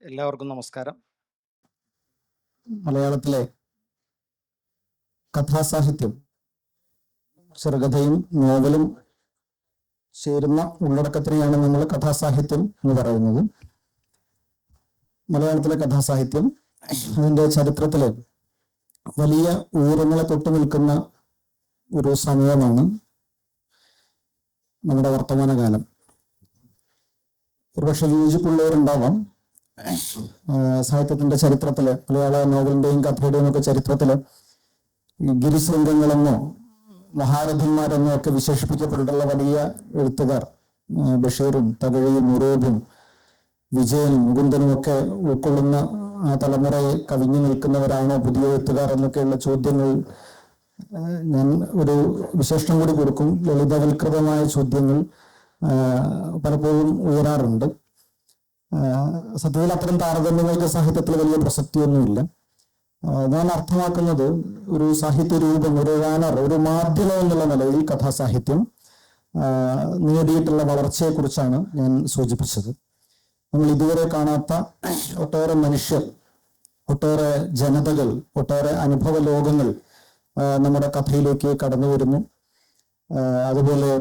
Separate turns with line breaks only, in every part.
എല്ലാവർക്കും നമസ്കാരം.
മലയാളത്തിലെ കഥാസാഹിത്യം, ചെറുകഥയും നോവലും ചേരുന്ന ഉള്ളടക്കത്തിനെയാണ് നമ്മൾ കഥാസാഹിത്യം എന്ന് പറയുന്നത്. മലയാളത്തിലെ കഥാസാഹിത്യം അതിൻ്റെ ചരിത്രത്തില് വലിയ ഉയരങ്ങളെ തൊട്ടു നിൽക്കുന്ന ഒരു സമയമാണ് നമ്മുടെ വർത്തമാനകാലം. ഒരുപക്ഷെ യോജിപ്പുള്ളവരുണ്ടാവാം. സാഹിത്യത്തിന്റെ ചരിത്രത്തില്, മലയാള നോവലിന്റെയും കഥയുടെയും ഒക്കെ ചരിത്രത്തില് ഗിരിശൃംഗങ്ങളെന്നോ മഹാരഥന്മാരെന്നോ ഒക്കെ വിശേഷിപ്പിക്കപ്പെട്ടിട്ടുള്ള വലിയ എഴുത്തുകാർ ബഷീറും തകഴിയും ഉറൂബും വിജയനും മുകുന്ദനും ഒക്കെ ഉൾക്കൊള്ളുന്ന ആ തലമുറയെ കവിഞ്ഞു നിൽക്കുന്നവരാണോ പുതിയ എഴുത്തുകാർ എന്നൊക്കെയുള്ള ചോദ്യങ്ങൾ ഞാൻ ഒരു വിശേഷണം കൂടി കൊടുക്കും. ലളിതവൽകൃതമായ ചോദ്യങ്ങൾ പലപ്പോഴും ഉയരാറുണ്ട്. സത്യത്തിൽ അത്തരം താരതമ്യങ്ങൾക്ക് സാഹിത്യത്തിൽ വലിയ പ്രസക്തിയൊന്നുമില്ല. ഞാൻ അർത്ഥമാക്കുന്നത് ഒരു സാഹിത്യ രൂപം, ഒരു വാനർ, ഒരു മാധ്യമം എന്നുള്ള നിലയിൽ കഥാസാഹിത്യം നേടിയിട്ടുള്ള വളർച്ചയെക്കുറിച്ചാണ് ഞാൻ സൂചിപ്പിച്ചത്. നമ്മൾ ഇതുവരെ കാണാത്ത ഒട്ടേറെ മനുഷ്യർ, ഒട്ടേറെ ജനതകൾ, ഒട്ടേറെ അനുഭവ ലോകങ്ങൾ നമ്മുടെ കഥയിലേക്ക് കടന്നു വരുന്നു. അതുപോലെ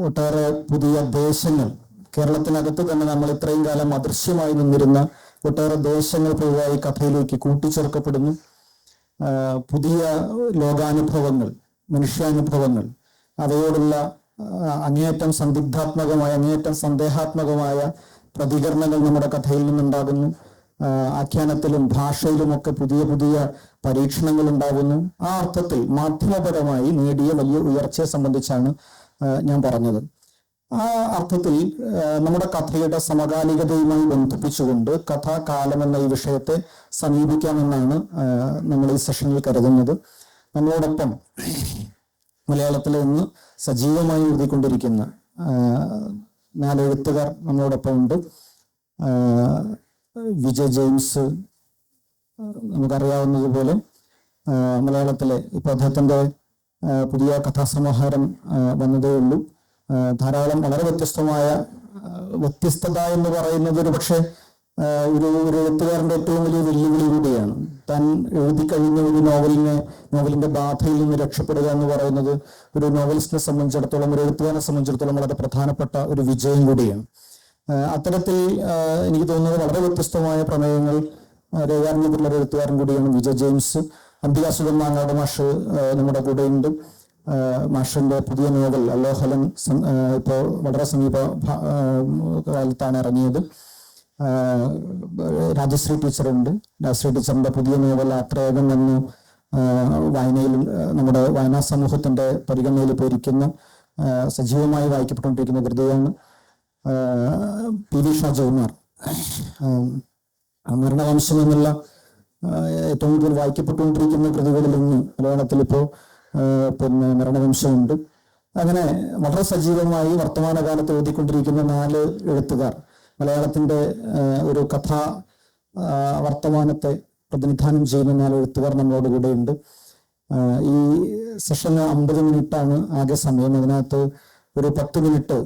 ഒട്ടേറെ പുതിയ ദേശങ്ങൾ, കേരളത്തിനകത്ത് തന്നെ നമ്മൾ ഇത്രയും കാലം അദൃശ്യമായി നിന്നിരുന്ന ഒട്ടേറെ ദേശങ്ങൾ പുതുതായി കഥയിലേക്ക് കൂട്ടിച്ചേർക്കപ്പെടുന്നു. പുതിയ ലോകാനുഭവങ്ങൾ, മനുഷ്യാനുഭവങ്ങൾ, അവയോടുള്ള അങ്ങേയറ്റം സന്ദിഗ്ധാത്മകമായ, അങ്ങേയറ്റം സന്ദേഹാത്മകമായ പ്രതികരണങ്ങൾ നമ്മുടെ കഥയിൽ നിന്നുണ്ടാകുന്നു. ആഖ്യാനത്തിലും ഭാഷയിലുമൊക്കെ പുതിയ പുതിയ പരീക്ഷണങ്ങൾ ഉണ്ടാകുന്നു. ആ അർത്ഥത്തിൽ മാധ്യമപരമായി നേടിയ വലിയ ഉയർച്ചയെ സംബന്ധിച്ചാണ് ഞാൻ പറഞ്ഞത്. ആ അർത്ഥത്തിൽ നമ്മുടെ കഥയുടെ സമകാലികതയുമായി ബന്ധിപ്പിച്ചുകൊണ്ട് കഥാകാലം എന്ന ഈ വിഷയത്തെ സമീപിക്കാമെന്നാണ് നമ്മൾ ഈ സെഷനിൽ കരുതുന്നത്. നമ്മളോടൊപ്പം മലയാളത്തിൽ ഇന്ന് സജീവമായി എഴുതിക്കൊണ്ടിരിക്കുന്ന 4 എഴുത്തുകാർ നമ്മളോടൊപ്പം ഉണ്ട്. വിജയ് ജെയിംസ്, നമുക്കറിയാവുന്നതുപോലെ മലയാളത്തിലെ ഇപ്പോൾ അദ്ദേഹത്തിൻ്റെ പുതിയ കഥാസമാഹാരം വന്നതേ ഉള്ളൂ. ധാരാളം വളരെ വ്യത്യസ്തത എന്ന് പറയുന്നത് ഒരു പക്ഷേ ഒരു എഴുത്തുകാരൻ്റെ ഏറ്റവും വലിയ വെല്ലുവിളി കൂടിയാണ്. താൻ എഴുതി കഴിഞ്ഞ ഒരു നോവലിന്റെ ബാധയിൽ നിന്ന് രക്ഷപ്പെടുക എന്ന് പറയുന്നത് ഒരു നോവലിസ്റ്റിനെ സംബന്ധിച്ചിടത്തോളം, ഒരു എഴുത്തുകാരനെ സംബന്ധിച്ചിടത്തോളം വളരെ പ്രധാനപ്പെട്ട ഒരു വിജയം കൂടിയാണ്. അത്തരത്തിൽ എനിക്ക് തോന്നുന്നത് വളരെ വ്യത്യസ്തമായ പ്രമേയങ്ങൾ രേഖാന്യത്തിലുള്ള ഒരു എഴുത്തുകാരൻ കൂടിയാണ് വിജയ് ജെയിംസ്. അംബികാസുധൻ മാങ്ങാട് മാഷ് നമ്മുടെ കൂടെയുണ്ട്. മാഷിന്റെ പുതിയ നോവൽ അല്ലോഹലൻ ഇപ്പോൾ വളരെ സമീപ കാലത്താണ് ഇറങ്ങിയത്. രാജശ്രീ ടീച്ചറുണ്ട്. രാജശ്രീ ടീച്ചറിന്റെ പുതിയ നോവൽ ആത്രേകം എന്ന് വായനയിൽ, നമ്മുടെ വായനാ സമൂഹത്തിന്റെ പരിഗണനയിൽ പോയിരിക്കുന്ന സജീവമായി വായിക്കപ്പെട്ടുകൊണ്ടിരിക്കുന്ന കൃതിയാണ്. പി വി ഷാജകുമാർ, മരണവംശം എന്നുള്ള ഏറ്റവും കൂടുതൽ വായിക്കപ്പെട്ടുകൊണ്ടിരിക്കുന്ന കൃതികളിൽ നിന്ന് മലയാളത്തിൽ ഇപ്പോൾ മരണവംശമുണ്ട്. അങ്ങനെ വളരെ സജീവമായി വർത്തമാനകാലത്ത് എഴുതിക്കൊണ്ടിരിക്കുന്ന 4 എഴുത്തുകാർ, മലയാളത്തിന്റെ ഒരു കഥാ വർത്തമാനത്തെ പ്രതിനിധാനം ചെയ്യുന്ന 4 എഴുത്തുകാർ നമ്മളോട് കൂടെയുണ്ട്. ഈ സെഷന് 50 മിനിറ്റാണ് ആകെ സമയം. അതിനകത്ത് ഒരു 10 മിനിറ്റ്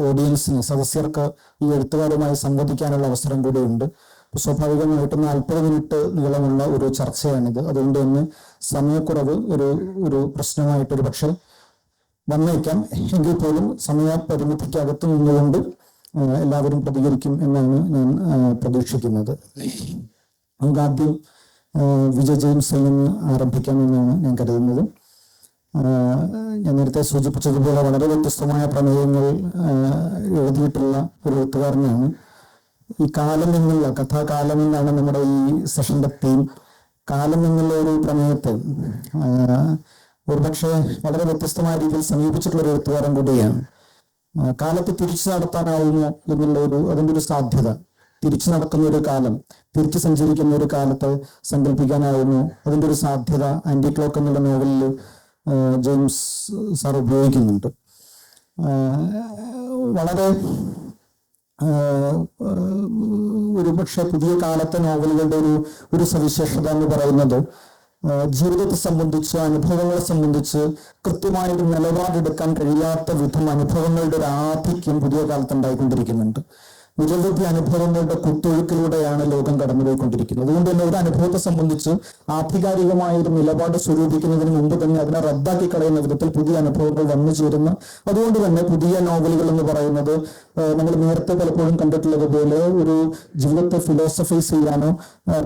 ഓഡിയൻസിന്, സദസ്യർക്ക് ഈ എഴുത്തുകാരുമായി സംവദിക്കാനുള്ള അവസരം കൂടെയുണ്ട്. സ്വാഭാവികമായിട്ടും 40 മിനിറ്റ് നീളമുള്ള ഒരു ചർച്ചയാണിത്. അതുകൊണ്ട് തന്നെ സമയക്കുറവ് ഒരു പ്രശ്നമായിട്ടൊരു പക്ഷെ വന്നേക്കാം. എങ്കിൽ പോലും സമയപരിമിതിക്കകത്ത് നിന്നുകൊണ്ട് എല്ലാവരും പ്രതികരിക്കും എന്നാണ് ഞാൻ പ്രതീക്ഷിക്കുന്നത്. നമുക്ക് ആദ്യം വിജയ് ജെയിംസിൽ നിന്ന് ആരംഭിക്കാമെന്നാണ് ഞാൻ കരുതുന്നത്. ഞാൻ നേരത്തെ സൂചിപ്പിച്ചതുപോലെ വളരെ വ്യത്യസ്തമായ പ്രമേയങ്ങൾ എഴുതിയിട്ടുള്ള ഒരു എഴുത്തുകാരനാണ്. ഈ കാലം എന്നുള്ള കഥാകാലം എന്നാണ് നമ്മുടെ ഈ സെഷന്റെ തീം. കാലം എന്നുള്ള ഒരു പ്രമേയത്തെ ഒരുപക്ഷെ വളരെ വ്യത്യസ്തമായ രീതിയിൽ സമീപിച്ചിട്ടുള്ള ഒരു എഴുത്തുകാരൻ കൂടിയാണ്. കാലത്ത് തിരിച്ചു നടത്താനാവുമോ എന്നുള്ള അതിൻ്റെ ഒരു സാധ്യത, തിരിച്ചു നടക്കുന്ന ഒരു കാലം, തിരിച്ചു സഞ്ചരിക്കുന്ന ഒരു കാലത്തെ സങ്കല്പിക്കാനാവുമോ, അതിൻ്റെ ഒരു സാധ്യത ആന്റി ക്ലോക്ക് എന്നുള്ള നോവലിൽ ജെയിംസ് സാർ ഉപയോഗിക്കുന്നുണ്ട്. വളരെ ഒരുപക്ഷെ പുതിയ കാലത്തെ നോവലുകളുടെ ഒരു സവിശേഷത എന്ന് പറയുന്നത് ജീവിതത്തെ സംബന്ധിച്ച്, അനുഭവങ്ങളെ സംബന്ധിച്ച് കൃത്യമായൊരു നിലപാടെടുക്കാൻ കഴിയാത്ത വിധം അനുഭവങ്ങളുടെ ഒരു ആധിക്യം പുതിയ കാലത്ത് ഉണ്ടായിക്കൊണ്ടിരിക്കുന്നുണ്ട്. നിരവധി അനുഭവങ്ങളുടെ കുത്തൊഴുക്കിലൂടെയാണ് ലോകം കടന്നുപോയിക്കൊണ്ടിരിക്കുന്നത്. അതുകൊണ്ട് തന്നെ ഒരു അനുഭവത്തെ സംബന്ധിച്ച് ആധികാരികമായ ഒരു നിലപാട് സ്വരൂപിക്കുന്നതിന് മുമ്പ് തന്നെ അതിനെ റദ്ദാക്കി കളയുന്ന വിധത്തിൽ പുതിയ അനുഭവങ്ങൾ വന്നു ചേരുന്ന, അതുകൊണ്ട് തന്നെ പുതിയ നോവലുകൾ എന്ന് പറയുന്നത് നമ്മൾ നേരത്തെ പലപ്പോഴും കണ്ടിട്ടുള്ളത് പോലെ ഒരു ജീവിതത്തെ ഫിലോസഫൈസ് ചെയ്യാനോ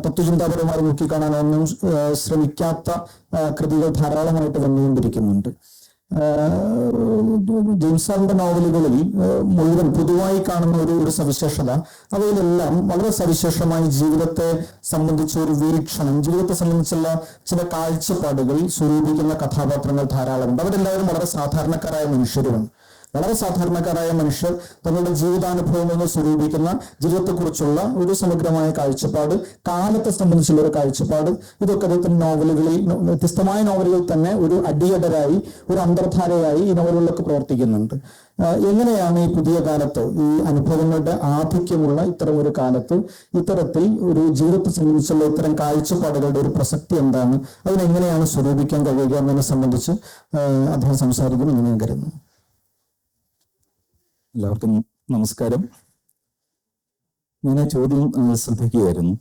തത്വചിന്താപരമായി നോക്കിക്കാണാനോ ഒന്നും ശ്രമിക്കാത്ത കൃതികൾ ധാരാളമായിട്ട് വന്നുകൊണ്ടിരിക്കുന്നുണ്ട്. ജെയിംസ് സാറിന്റെ നോവലുകളിൽ മുഴുവൻ പൊതുവായി കാണുന്ന ഒരു സവിശേഷത, അവയിലെല്ലാം വളരെ സവിശേഷമായി ജീവിതത്തെ സംബന്ധിച്ച ഒരു വീക്ഷണം, ജീവിതത്തെ സംബന്ധിച്ചുള്ള ചില കാഴ്ചപ്പാടുകൾ സ്വരൂപിക്കുന്ന കഥാപാത്രങ്ങൾ ധാരാളമുണ്ട്. അവരെല്ലാവരും വളരെ സാധാരണക്കാരായ മനുഷ്യരുമാണ്. വളരെ സാധാരണക്കാരായ മനുഷ്യർ തങ്ങളുടെ ജീവിതാനുഭവങ്ങൾ സ്വരൂപിക്കുന്ന ജീവിതത്തെക്കുറിച്ചുള്ള ഒരു സമഗ്രമായ കാഴ്ചപ്പാട്, കാലത്തെ സംബന്ധിച്ചുള്ള ഒരു കാഴ്ചപ്പാട്, ഇതൊക്കെ അദ്ദേഹത്തിന്റെ നോവലുകളിൽ, വ്യത്യസ്തമായ നോവലുകളിൽ തന്നെ ഒരു അടിയടരായി, ഒരു അന്തർധാരയായി ഈ നോവലുകളിലൊക്കെ പ്രവർത്തിക്കുന്നുണ്ട്. എങ്ങനെയാണ് ഈ പുതിയ കാലത്ത്, ഈ അനുഭവങ്ങളുടെ ആധിക്യമുള്ള ഇത്തരം ഒരു കാലത്ത് ഇത്തരത്തിൽ ഒരു ജീവിതത്തെ സംബന്ധിച്ചുള്ള ഇത്തരം കാഴ്ചപ്പാടുകളുടെ ഒരു പ്രസക്തി എന്താണ്, അതിനെങ്ങനെയാണ് സ്വരൂപിക്കാൻ കഴിയുക എന്നതിനെ സംബന്ധിച്ച് അദ്ദേഹം സംസാരിക്കുമെന്ന് ഞാൻ കരുതുന്നു.
എല്ലാവർക്കും നമസ്കാരം. ഞാൻ ആ ചോദ്യം ശ്രദ്ധിക്കുകയായിരുന്നു.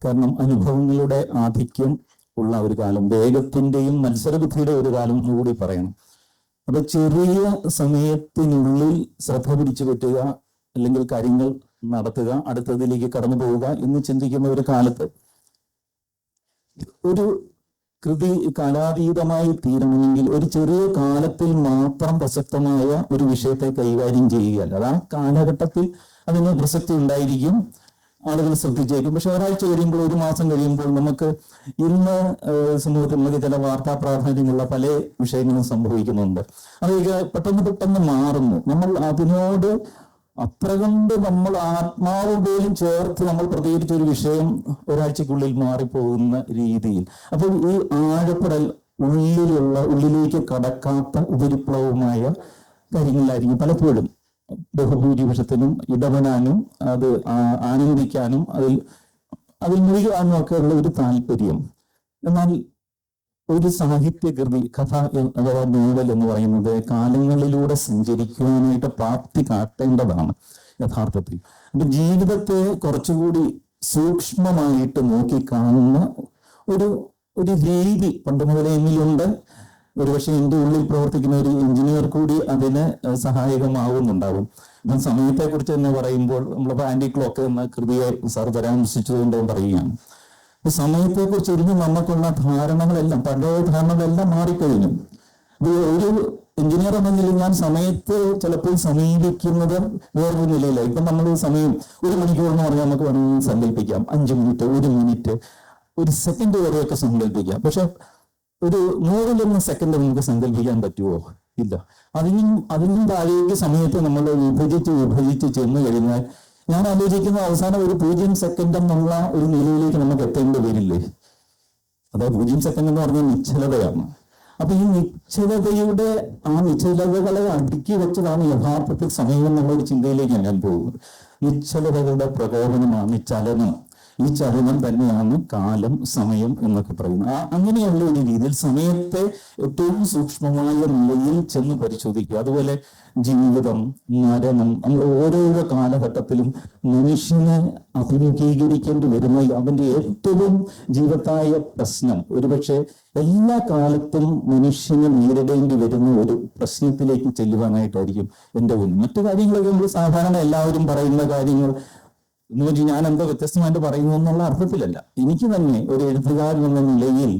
കാരണം അനുഭവങ്ങളുടെ ആധിക്യം ഉള്ള ഒരു കാലം, വേഗത്തിന്റെയും മത്സരബുദ്ധിയുടെ ഒരു കാലം കൂടി പറയണം. അപ്പൊ ചെറിയ സമയത്തിനുള്ളിൽ ശ്രദ്ധ പിടിച്ചു പറ്റുക, അല്ലെങ്കിൽ കാര്യങ്ങൾ നടത്തുക, അടുത്തതിലേക്ക് കടന്നു പോവുക എന്ന് ചിന്തിക്കുന്ന ഒരു കാലത്ത് ഒരു കൃതി കാലാതീതമായി തീരണമെങ്കിൽ ഒരു ചെറിയ കാലത്തിൽ മാത്രം പ്രസക്തമായ ഒരു വിഷയത്തെ കൈകാര്യം ചെയ്യുകയല്ല. അത് ആ കാലഘട്ടത്തിൽ അതിന് പ്രസക്തി ഉണ്ടായിരിക്കും, ആളുകൾ ശ്രദ്ധിച്ചേക്കും. പക്ഷെ ഒരാഴ്ച കഴിയുമ്പോൾ, ഒരു മാസം കഴിയുമ്പോൾ നമുക്ക് ഇന്ന് സമൂഹത്തിൽ നമുക്ക് ചില വാർത്താ പ്രാധാന്യമുള്ള പല വിഷയങ്ങളും സംഭവിക്കുന്നുണ്ട്. അതൊക്കെ പെട്ടെന്ന് മാറുന്നു. നമ്മൾ അതിനോട് അത്ര കണ്ട് നമ്മൾ ആത്മാവ് പോലും ചേർത്ത് നമ്മൾ പ്രതികരിച്ച ഒരു വിഷയം ഒരാഴ്ചക്കുള്ളിൽ മാറിപ്പോകുന്ന രീതിയിൽ. അപ്പോൾ ഈ ആഴപ്പെടൽ, ഉള്ളിലേക്ക് കടക്കാത്ത ഉപരിപ്ലവമായ കാര്യങ്ങളിലായിരിക്കും പലപ്പോഴും ബഹുഭൂരിപക്ഷത്തിനും ഇടപെടാനും അത് ആനന്ദിക്കാനും അതിൽ മുഴുകാനും ഒക്കെ ഉള്ള ഒരു താല്പര്യം. എന്നാൽ ഒരു സാഹിത്യകൃതി, കഥ അഥവാ നോവൽ എന്ന് പറയുന്നത് കാലങ്ങളിലൂടെ സഞ്ചരിക്കുവാനായിട്ട് പ്രാപ്തി കാട്ടേണ്ടതാണ് യഥാർത്ഥത്തിൽ. അപ്പൊ ജീവിതത്തെ കുറച്ചുകൂടി സൂക്ഷ്മമായിട്ട് നോക്കി കാണുന്ന ഒരു രീതി പണ്ട് മുതലേ എന്നിലുണ്ട്. ഒരുപക്ഷെ എൻ്റെ ഉള്ളിൽ പ്രവർത്തിക്കുന്ന ഒരു എഞ്ചിനീയർ കൂടി അതിന് സഹായകമാവുന്നുണ്ടാവും. ഇപ്പം സമയത്തെക്കുറിച്ച് തന്നെ പറയുമ്പോൾ നമ്മളിപ്പോൾ ആന്റി ക്ലോക്ക് എന്ന കൃതിയെ സാർ പരാമർശിച്ചതുകൊണ്ട് പറയുകയാണ്. സമയത്തെക്കുറിച്ച് ഇരുന്ന് നമുക്കുള്ള ധാരണകളെല്ലാം, പഴയ ധാരണകളെല്ലാം മാറിക്കഴിഞ്ഞു. ഒരു എഞ്ചിനീയർ എന്ന നിലയിൽ ഞാൻ സമയത്ത് ചിലപ്പോൾ സമീപിക്കുന്നത് വേറൊരു നിലയിലായി. ഇപ്പം നമ്മൾ സമയം 1 മണിക്കൂർ എന്ന് പറഞ്ഞാൽ നമുക്ക് വേണമെങ്കിൽ സങ്കല്പിക്കാം, 5 മിനിറ്റ്, 1 മിനിറ്റ്, 1 സെക്കൻഡ് വരെയൊക്കെ സങ്കല്പിക്കാം. പക്ഷെ ഒരു 100 സെക്കൻഡ് നമുക്ക് സങ്കല്പിക്കാൻ പറ്റുമോ? ഇല്ല. അതിനും താഴേക്ക് സമയത്ത് നമ്മൾ വിഭജിച്ച് ചെന്ന് കഴിഞ്ഞാൽ ഞാൻ ആലോചിക്കുന്ന അവസാനം ഒരു 0 സെക്കൻഡ് എന്നുള്ള ഒരു നിലയിലേക്ക് നമുക്ക് എത്തേണ്ടി വരില്ലേ? അതായത് 0 സെക്കൻഡ് എന്ന് പറഞ്ഞാൽ നിശ്ചലതയാണ്. അപ്പൊ ഈ നിശ്ചലതകളെ അടുക്കി വെച്ചതാണ് യഥാർത്ഥത്തിൽ സമയം എന്നുള്ള ഒരു ചിന്തയിലേക്ക് ഞാൻ പോകുന്നത്. നിശ്ചലതകളുടെ പ്രകോപനമാണ് ചലനം. ഈ ചലനം തന്നെയാണ് കാലം, സമയം എന്നൊക്കെ പറയുന്നത്. അങ്ങനെയുള്ള ഒരു രീതിയിൽ സമയത്തെ ഏറ്റവും സൂക്ഷ്മമായ നിലയിൽ ചെന്ന് പരിശോധിക്കുക. അതുപോലെ ജീവിതം, മരണം, നമ്മൾ ഓരോരോ കാലഘട്ടത്തിലും മനുഷ്യനെ അഭിമുഖീകരിക്കേണ്ടി വരുന്ന അവന്റെ ഏറ്റവും ജീവിതത്തായ പ്രശ്നം, ഒരുപക്ഷെ എല്ലാ കാലത്തും മനുഷ്യന് നേരിടേണ്ടി വരുന്ന ഒരു പ്രശ്നത്തിലേക്ക് ചെല്ലുവാനായിട്ടായിരിക്കും എൻ്റെ ഊന്നൽ. മറ്റു കാര്യങ്ങളൊക്കെ നമ്മൾ സാധാരണ എല്ലാവരും പറയുന്ന കാര്യങ്ങൾ എന്ന് വെച്ചാൽ ഞാൻ എന്തോ വ്യത്യസ്തമായിട്ട് പറയുന്നു എന്നുള്ള അർത്ഥത്തിലല്ല. എനിക്ക് തന്നെ ഒരു എഴുത്തുകാരൻ എന്ന നിലയിൽ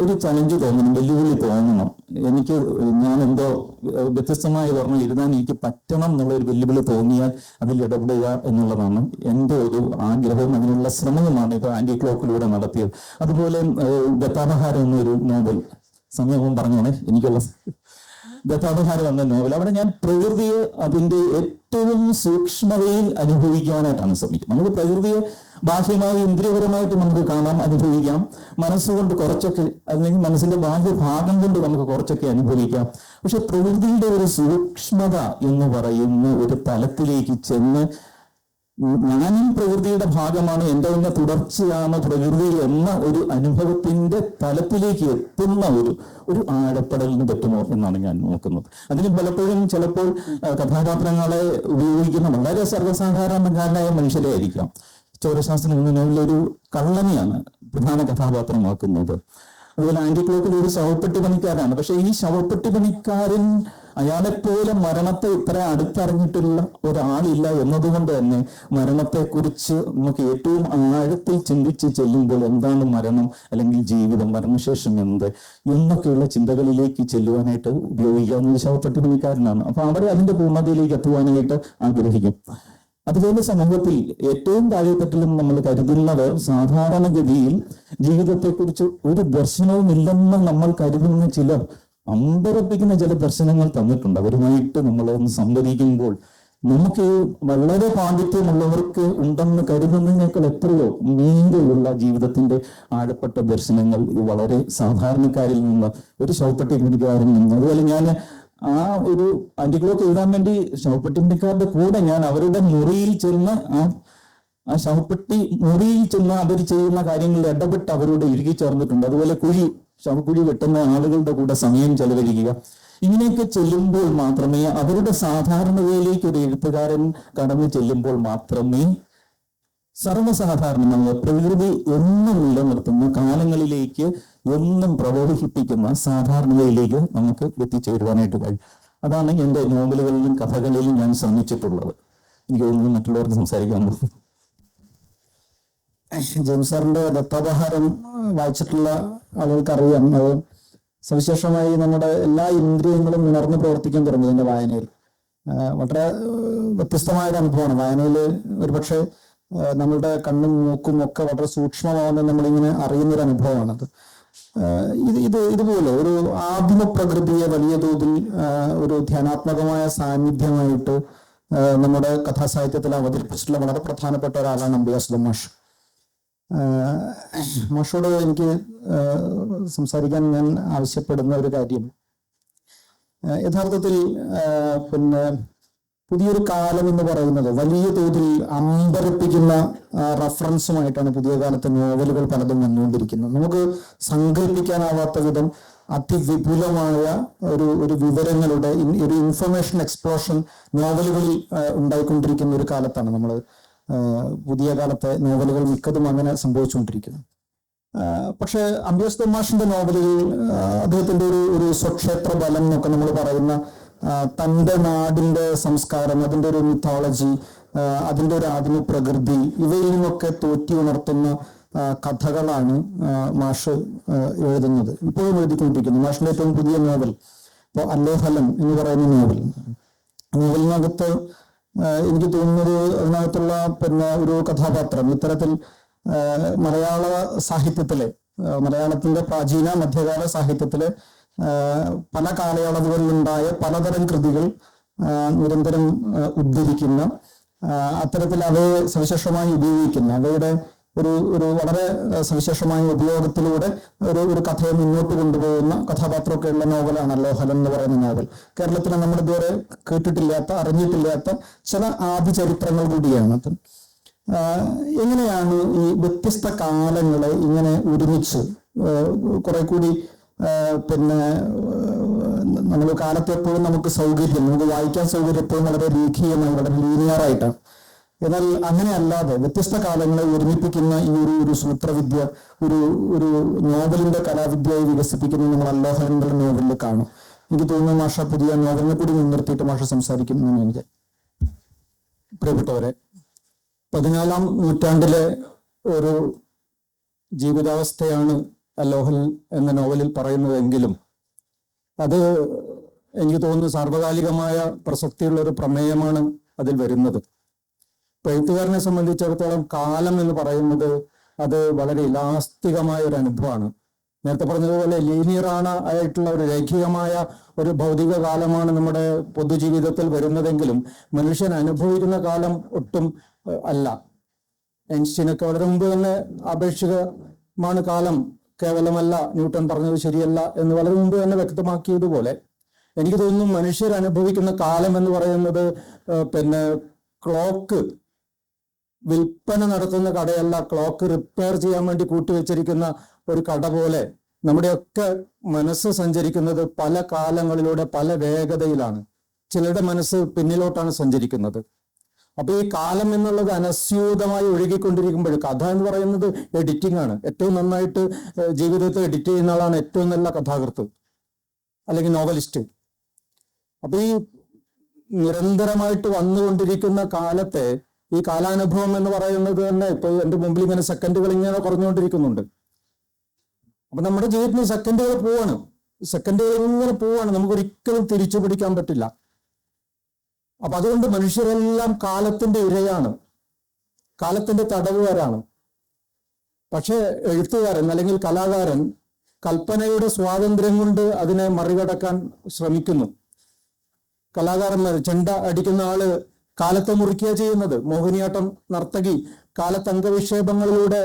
ഒരു ചലഞ്ച് തോന്നണം, വെല്ലുവിളി തോന്നണം. ഞാൻ എന്തോ വ്യത്യസ്തമായി പറഞ്ഞ് എഴുതാൻ എനിക്ക് പറ്റണം എന്നുള്ള ഒരു വെല്ലുവിളി തോന്നിയാൽ അതിൽ ഇടപെടുക എന്നുള്ളതാണ് എൻ്റെ ഒരു ആഗ്രഹവും അതിനുള്ള ശ്രമവുമാണ് ഇപ്പോൾ ആന്റി ക്ലോക്കിലൂടെ നടത്തിയത്. അതുപോലെ ദത്താപഹാരം എന്നൊരു നോവൽ, സമയവും പറഞ്ഞോണേ, എനിക്കുള്ള ദത്താപഹാരം എന്ന നോവൽ, അവിടെ ഞാൻ പ്രകൃതിയെ അതിൻ്റെ ഏറ്റവും സൂക്ഷ്മതയിൽ അനുഭവിക്കാനായിട്ടാണ് ശ്രമിക്കുന്നത്. നമുക്ക് പ്രകൃതിയെ ബാഹ്യമായി ഇന്ദ്രിയപരമായിട്ട് നമുക്ക് കാണാം, അനുഭവിക്കാം. മനസ്സുകൊണ്ട് കുറച്ചൊക്കെ, അല്ലെങ്കിൽ മനസ്സിന്റെ ബാഹ്യഭാഗം കൊണ്ട് നമുക്ക് കുറച്ചൊക്കെ അനുഭവിക്കാം. പക്ഷെ പ്രകൃതിയുടെ ഒരു സൂക്ഷ്മത എന്ന് പറയുന്ന ഒരു തലത്തിലേക്ക് ചെന്ന് ഞാനും പ്രകൃതിയുടെ ഭാഗമാണ്, എൻ്റെ തന്നെ തുടർച്ചയാണ് പ്രകൃതി എന്ന ഒരു അനുഭവത്തിന്റെ തലത്തിലേക്ക് എത്തുന്ന ഒരു ആഴപ്പെടലിന് പറ്റുമോ എന്നാണ് ഞാൻ നോക്കുന്നത്. അതിന് പലപ്പോഴും ചിലപ്പോൾ കഥാപാത്രങ്ങളെ ഉപയോഗിക്കുന്ന വളരെ സർവ്വസാധാരണക്കാരനായ മനുഷ്യരെ ആയിരിക്കാം. ചോരശാസ്ത്രം എന്ന നോവലിലൊരു കള്ളനെയാണ് പ്രധാന കഥാപാത്രമാക്കുന്നത്. അതുപോലെ ആന്റിക്ലോക്കിൽ ഒരു ശവപ്പെട്ടി പണിക്കാരാണ്. പക്ഷെ ഈ ശവപ്പെട്ടി പണിക്കാരൻ അയാളെപ്പോലെ മരണത്തെ ഇത്ര അടുത്തറിഞ്ഞിട്ടുള്ള ഒരാളില്ല എന്നതുകൊണ്ട് തന്നെ മരണത്തെക്കുറിച്ച് നമുക്ക് ഏറ്റവും ആഴത്തിൽ ചിന്തിച്ച് ചെല്ലുമ്പോൾ എന്താണ് മരണം, അല്ലെങ്കിൽ ജീവിതം, മരണശേഷം എന്ത് എന്നൊക്കെയുള്ള ചിന്തകളിലേക്ക് ചെല്ലുവാനായിട്ട് ഉപയോഗിക്കാവുന്ന ശവപ്പെട്ടി പണിക്കാരനാണ്. അപ്പൊ അവിടെ അതിന്റെ പൂർണ്ണതയിലേക്ക് എത്തുവാനായിട്ട് ആഗ്രഹിക്കും. അതുപോലെ സമൂഹത്തിൽ ഏറ്റവും താഴെത്തട്ടിലും നമ്മൾ കരുതുന്നത് സാധാരണഗതിയിൽ ജീവിതത്തെക്കുറിച്ച് ഒരു ദർശനവും ഇല്ലെന്ന് നമ്മൾ കരുതുന്ന ചിലർ അമ്പരപ്പിക്കുന്ന ചില ദർശനങ്ങൾ തന്നിട്ടുണ്ട്. അവരുമായിട്ട് നമ്മളൊന്ന് സംവദിക്കുമ്പോൾ നമുക്ക് വളരെ പാണ്ഡിത്യമുള്ളവർക്ക് ഉണ്ടെന്ന് കരുതുന്നതിനേക്കാൾ എത്രയോ മീതെയുള്ള ജീവിതത്തിന്റെ ആഴപ്പെട്ട ദർശനങ്ങൾ വളരെ സാധാരണക്കാരിൽ നിന്ന്, ഒരു ശവപ്പെട്ടിക്കാരിൽ നിന്ന്. അതുപോലെ ഞാൻ ആ ഒരു ആന്റിക്ലോക്ക് എഴുതാൻ വേണ്ടി ശവപ്പെട്ടിക്കാരുടെ കൂടെ ഞാൻ അവരുടെ മുറിയിൽ ചെന്ന് ആ ശവപ്പെട്ടി മുറിയിൽ ചെന്ന് അവർ ചെയ്യുന്ന കാര്യങ്ങളിൽ ഇടപെട്ട് അവരോട് ഇഴുകി ചേർന്നിട്ടുണ്ട്. അതുപോലെ ശവക്കുഴി വെട്ടുന്ന ആളുകളുടെ കൂടെ സമയം ചെലവഴിക്കുക, ഇങ്ങനെയൊക്കെ ചെല്ലുമ്പോൾ മാത്രമേ, അവരുടെ സാധാരണതയിലേക്ക് ഒരു എഴുത്തുകാരൻ കടന്നു ചെല്ലുമ്പോൾ മാത്രമേ സർവ്വസാധാരണമായ പ്രകൃതി എന്നും നിലനിർത്തുന്ന, കാലങ്ങളിലേക്ക് എന്നും പ്രലോഭിപ്പിക്കുന്ന സാധാരണതയിലേക്ക് നമുക്ക് എത്തിച്ചേരുവാനായിട്ട് കഴിയും. അതാണ് എൻ്റെ നോവലുകളിലും കഥകളിലും ഞാൻ ശ്രമിച്ചിട്ടുള്ളത്. എനിക്ക് തോന്നുന്നു മറ്റുള്ളവർക്ക് സംസാരിക്കാൻ പോകും.
ജെയിംസ് സാറിന്റെ ദത്താപഹാരം വായിച്ചിട്ടുള്ള ആളുകൾക്ക് അറിയാം, അത് സവിശേഷമായി നമ്മുടെ എല്ലാ ഇന്ദ്രിയങ്ങളും ഉണർന്ന് പ്രവർത്തിക്കാൻ തുടങ്ങുന്നതിന്റെ വായനയിൽ. വളരെ വ്യത്യസ്തമായൊരു അനുഭവമാണ് വായനയിൽ. ഒരുപക്ഷെ നമ്മളുടെ കണ്ണും മൂക്കും ഒക്കെ വളരെ സൂക്ഷ്മമാവുന്ന നമ്മളിങ്ങനെ അറിയുന്നൊരു അനുഭവമാണത്. ഇതുപോലെ ഒരു ആദിമ പ്രകൃതിയെ വലിയ തോതിൽ ഒരു ധ്യാനാത്മകമായ സാന്നിധ്യമായിട്ട് നമ്മുടെ കഥാസാഹിത്യത്തിൽ അവതരിപ്പിച്ചിട്ടുള്ള വളരെ പ്രധാനപ്പെട്ട ഒരാളാണ് അംബികാസുധൻ മാഷ്. മാഷോട് എനിക്ക് സംസാരിക്കാൻ ഞാൻ ആവശ്യപ്പെടുന്ന ഒരു കാര്യം, യഥാർത്ഥത്തിൽ പുതിയൊരു കാലം എന്ന് പറയുന്നത് വലിയ തോതിൽ അമ്പരപ്പിക്കുന്ന റഫറൻസുമായിട്ടാണ് പുതിയ കാലത്തെ നോവലുകൾ പലതും വന്നുകൊണ്ടിരിക്കുന്നത്. നമുക്ക് സങ്കല്പിക്കാനാവാത്ത വിധം അതിവിപുലമായ ഒരു വിവരങ്ങളുടെ ഒരു ഇൻഫർമേഷൻ എക്സ്പ്ലോഷൻ നോവലുകളിൽ ഉണ്ടായിക്കൊണ്ടിരിക്കുന്ന ഒരു കാലത്താണ് നമ്മൾ പുതിയ കാലത്തെ നോവലുകൾ മിക്കതും അങ്ങനെ സംഭവിച്ചുകൊണ്ടിരിക്കുന്നത്. പക്ഷെ അംബികാസുധൻ മാഷിന്റെ നോവലുകൾ അദ്ദേഹത്തിന്റെ ഒരു സ്വക്ഷേത്ര ബലം എന്നൊക്കെ നമ്മൾ പറയുന്ന തൻ്റെ നാടിന്റെ സംസ്കാരം, അതിൻ്റെ ഒരു മിത്തോളജി, അതിൻ്റെ ഒരു ആദിമ പ്രകൃതി, ഇവയിൽ നിന്നൊക്കെ തോറ്റി ഉണർത്തുന്ന കഥകളാണ് മാഷ് എഴുതുന്നത്, ഇപ്പോഴും എഴുതിക്കൊണ്ടിരിക്കുന്നത്. മാഷിന്റെ ഏറ്റവും പുതിയ നോവൽ ഇപ്പോൾ അല്ലോഹലം എന്ന് പറയുന്ന നോവലിനകത്ത് എനിക്ക് തോന്നുന്നത് അതിനകത്തുള്ള ഒരു കഥാപാത്രം ഇത്തരത്തിൽ മലയാള സാഹിത്യത്തിലെ, മലയാളത്തിന്റെ പ്രാചീന മധ്യകാല സാഹിത്യത്തിലെ പല കാലയളവുകളിലുണ്ടായ പലതരം കൃതികൾ നിരന്തരം ഉദ്ധരിക്കുന്ന, അത്തരത്തിൽ അവയെ സവിശേഷമായി ഉപയോഗിക്കുന്ന, അവയുടെ ഒരു വളരെ സവിശേഷമായ ഉപയോഗത്തിലൂടെ ഒരു കഥയെ മുന്നോട്ട് കൊണ്ടുപോകുന്ന കഥാപാത്രമൊക്കെയുള്ള നോവലാണ് അല്ലോഹലം എന്ന് പറയുന്ന നോവൽ. കേരളത്തിൽ നമ്മൾ ഇതുവരെ കേട്ടിട്ടില്ലാത്ത, അറിഞ്ഞിട്ടില്ലാത്ത ചില ആദി ചരിത്രങ്ങൾ കൂടിയാണത്. എങ്ങനെയാണ് ഈ വ്യത്യസ്ത കാലങ്ങളെ ഇങ്ങനെ ഒരുമിച്ച് കുറെ കൂടി നമ്മൾ കാലത്ത് എപ്പോഴും നമുക്ക് സൗകര്യം, നമുക്ക് വായിക്കാൻ സൗകര്യം എപ്പോഴും വളരെ രേഖീയമായി, വളരെ ലീനിയറായിട്ടാണ്. എന്നാൽ അങ്ങനെ അല്ലാതെ വ്യത്യസ്ത കാലങ്ങളെ ഒരുമിപ്പിക്കുന്ന ഈ ഒരു സൂത്രവിദ്യ, ഒരു നോവലിന്റെ കലാവിദ്യയായി വികസിപ്പിക്കുന്നത് നമ്മൾ അല്ലോഹലന്റെ നോവലിൽ കാണും. എനിക്ക് തോന്നുന്നു മാഷ പുതിയ നോവലിനെ കൂടി മുൻനിർത്തിയിട്ട് മാഷ സംസാരിക്കും എന്ന് എനിക്ക്. പ്രിയപ്പെട്ടവരെ, 14-ാം നൂറ്റാണ്ടിലെ ഒരു ജീവിതാവസ്ഥയാണ് അല്ലോഹൽ എന്ന നോവലിൽ പറയുന്നതെങ്കിലും അത് എനിക്ക് തോന്നുന്നു സാർവകാലികമായ പ്രസക്തിയുള്ള ഒരു പ്രമേയമാണ് അതിൽ വരുന്നത്. എഴുത്തുകാരനെ സംബന്ധിച്ചിടത്തോളം കാലം എന്ന് പറയുന്നത് അത് വളരെ ഇലാസ്തികമായ ഒരു അനുഭവമാണ്. നേരത്തെ പറഞ്ഞതുപോലെ ആയിട്ടുള്ള ഒരു രേഖികമായ ഒരു ഭൗതിക കാലമാണ് നമ്മുടെ പൊതുജീവിതത്തിൽ വരുന്നതെങ്കിലും മനുഷ്യൻ അനുഭവിക്കുന്ന കാലം ഒട്ടും അല്ല. ഐൻസ്റ്റീനൊക്കെ വളരെ മുമ്പ് തന്നെ ആപേക്ഷികമാണ് കാലം, കേവലമല്ല, ന്യൂട്ടൺ പറഞ്ഞത് ശരിയല്ല എന്ന് വളരെ മുമ്പ് തന്നെ വ്യക്തമാക്കിയതുപോലെ എനിക്ക് തോന്നുന്നു മനുഷ്യർ അനുഭവിക്കുന്ന കാലം എന്ന് പറയുന്നത് ക്ലോക്ക് വിൽപ്പന നടത്തുന്ന കടയല്ല, ക്ലോക്ക് റിപ്പയർ ചെയ്യാൻ വേണ്ടി കൂട്ടിവെച്ചിരിക്കുന്ന ഒരു കട പോലെ നമ്മുടെയൊക്കെ മനസ്സ് സഞ്ചരിക്കുന്നത് പല കാലങ്ങളിലൂടെ പല വേഗതയിലാണ്. ചിലരുടെ മനസ്സ് പിന്നിലോട്ടാണ് സഞ്ചരിക്കുന്നത്. അപ്പൊ ഈ കാലം എന്നുള്ളത് അനസ്യൂതമായി ഒഴുകിക്കൊണ്ടിരിക്കുമ്പോൾ, കഥ എന്ന് പറയുന്നത് എഡിറ്റിംഗ് ആണ്. ഏറ്റവും നന്നായിട്ട് ജീവിതത്തെ എഡിറ്റ് ചെയ്യുന്ന ആളാണ് ഏറ്റവും നല്ല കഥാകൃത്ത് അല്ലെങ്കിൽ നോവലിസ്റ്റ്. അപ്പൊ ഈ നിരന്തരമായിട്ട് വന്നുകൊണ്ടിരിക്കുന്ന കാലത്തെ, ഈ കാലാനുഭവം എന്ന് പറയുന്നത് തന്നെ ഇപ്പൊ എന്റെ മുമ്പിൽ ഇങ്ങനെ സെക്കൻഡുകൾ ഇങ്ങനെ കുറഞ്ഞുകൊണ്ടിരിക്കുന്നുണ്ട്. അപ്പൊ നമ്മുടെ ജീവിതത്തിൽ സെക്കൻഡുകൾ ഇങ്ങനെ പോവാണ്, നമുക്ക് ഒരിക്കലും തിരിച്ചു പിടിക്കാൻ പറ്റില്ല. അപ്പൊ അതുകൊണ്ട് മനുഷ്യരെല്ലാം കാലത്തിന്റെ ഇരയാണ്, കാലത്തിന്റെ തടവുകാരാണ്. പക്ഷെ എഴുത്തുകാരൻ അല്ലെങ്കിൽ കലാകാരൻ കൽപ്പനയുടെ സ്വാതന്ത്ര്യം കൊണ്ട് അതിനെ മറികടക്കാൻ ശ്രമിക്കുന്നു. കലാകാരന്മാർ, ചെണ്ട അടിക്കുന്ന ആള് കാലത്തെ മുറിക്കുക ചെയ്യുന്നത്. മോഹിനിയാട്ടം നർത്തകി കാലത്ത് അംഗവിക്ഷേപങ്ങളിലൂടെ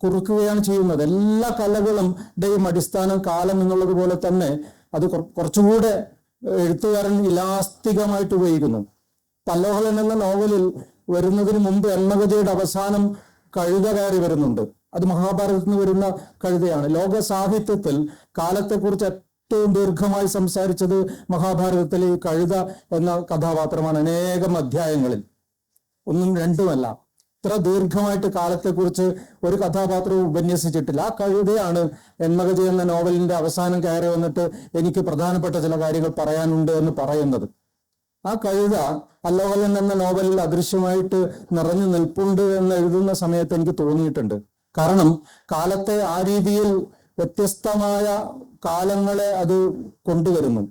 കുറുക്കുകയാണ് ചെയ്യുന്നത്. എല്ലാ കലകളുടെയും അടിസ്ഥാനം കാലം എന്നുള്ളത് പോലെ തന്നെ അത് കുറച്ചുകൂടെ എഴുത്തുകാരൻ ഇലാസ്തികമായിട്ട് ഉപയോഗിക്കുന്നു. പല്ലോഹലൻ എന്ന നോവലിൽ വരുന്നതിന് മുമ്പ് എണ്ണഗജയുടെ അവസാനം കഴുത കയറി വരുന്നുണ്ട്. അത് മഹാഭാരതത്തിൽ നിന്ന് വരുന്ന കഴുതയാണ്. ലോക സാഹിത്യത്തിൽ കാലത്തെക്കുറിച്ച് ഏറ്റവും ദീർഘമായി സംസാരിച്ചത് മഹാഭാരതത്തിലെ ഈ കഴുത എന്ന കഥാപാത്രമാണ്. അനേകം അധ്യായങ്ങളിൽ, ഒന്നും രണ്ടുമല്ല, ഇത്ര ദീർഘമായിട്ട് കാലത്തെക്കുറിച്ച് ഒരു കഥാപാത്രവും ഉപന്യസിച്ചിട്ടില്ല. ആ കഴുതയാണ് എണ്ണഗജ എന്ന നോവലിന്റെ അവസാനം കയറി വന്നിട്ട് എനിക്ക് പ്രധാനപ്പെട്ട ചില കാര്യങ്ങൾ പറയാനുണ്ട് എന്ന് പറയുന്നത്. ആ കഴുത അല്ലോഹലൻ എന്ന നോവലിൽ അദൃശ്യമായിട്ട് നിറഞ്ഞു നിൽപ്പുണ്ട് എന്ന് എഴുതുന്ന സമയത്ത് എനിക്ക് തോന്നിയിട്ടുണ്ട്. കാരണം കാലത്തെ ആ രീതിയിൽ വ്യത്യസ്തമായ കാലങ്ങളെ അത് കൊണ്ടുവരുന്നു.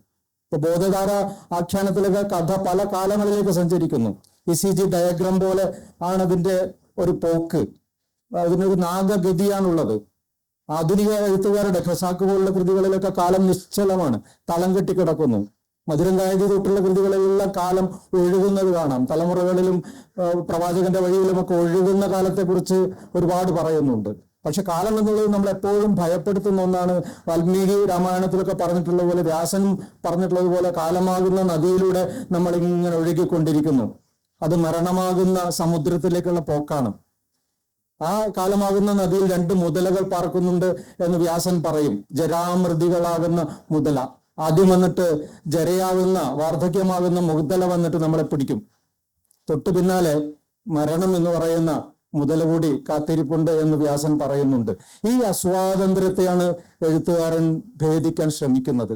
ഇപ്പൊ ബോധധാര ആഖ്യാനത്തിലൊക്കെ കഥ പല കാലങ്ങളിലേക്ക് സഞ്ചരിക്കുന്നു. ECG ഡയഗ്രാം പോലെ ആണ് അതിന്റെ ഒരു പോക്ക്. അതിനൊരു നാഗഗതിയാണുള്ളത്. ആധുനിക എഴുത്തുകാരുടെ ഖസാക്ക് പോലുള്ള കൃതികളിലൊക്കെ കാലം നിശ്ചലമാണ്, തളം കെട്ടിക്കിടക്കുന്നു. മധുരം ഗായകി തൊട്ടുള്ള കൃതികളിലെല്ലാം കാലം ഒഴുകുന്നത് കാണാം. തലമുറകളിലും പ്രവാചകന്റെ വഴിയിലുമൊക്കെ ഒഴുകുന്ന കാലത്തെക്കുറിച്ച് ഒരുപാട് പറയുന്നുണ്ട്. പക്ഷെ കാലം എന്നുള്ളത് നമ്മൾ എപ്പോഴും ഭയപ്പെടുത്തുന്ന ഒന്നാണ്. വാൽമീകി രാമായണത്തിലൊക്കെ പറഞ്ഞിട്ടുള്ള പോലെ, വ്യാസനും പറഞ്ഞിട്ടുള്ളത് പോലെ, കാലമാകുന്ന നദിയിലൂടെ നമ്മൾ ഇങ്ങനെ ഒഴുകിക്കൊണ്ടിരിക്കുന്നു. അത് മരണമാകുന്ന സമുദ്രത്തിലേക്കുള്ള പോക്കാണ്. ആ കാലമാകുന്ന നദിയിൽ 2 മുതലകൾ പാർക്കുന്നുണ്ട് എന്ന് വ്യാസൻ പറയും. ജരാമൃതികളാകുന്ന മുതല ആദ്യം വന്നിട്ട് ജരയാകുന്ന വാർദ്ധക്യമാകുന്ന മുതല വന്നിട്ട് നമ്മളെ പിടിക്കും. തൊട്ടു പിന്നാലെ മരണം എന്ന് പറയുന്ന മുതല കൂടി കാത്തിരിപ്പുണ്ട് എന്ന് വ്യാസൻ പറയുന്നുണ്ട്. ഈ അസ്വാതന്ത്ര്യത്തെയാണ് എഴുത്തുകാരൻ ഭേദിക്കാൻ ശ്രമിക്കുന്നത്,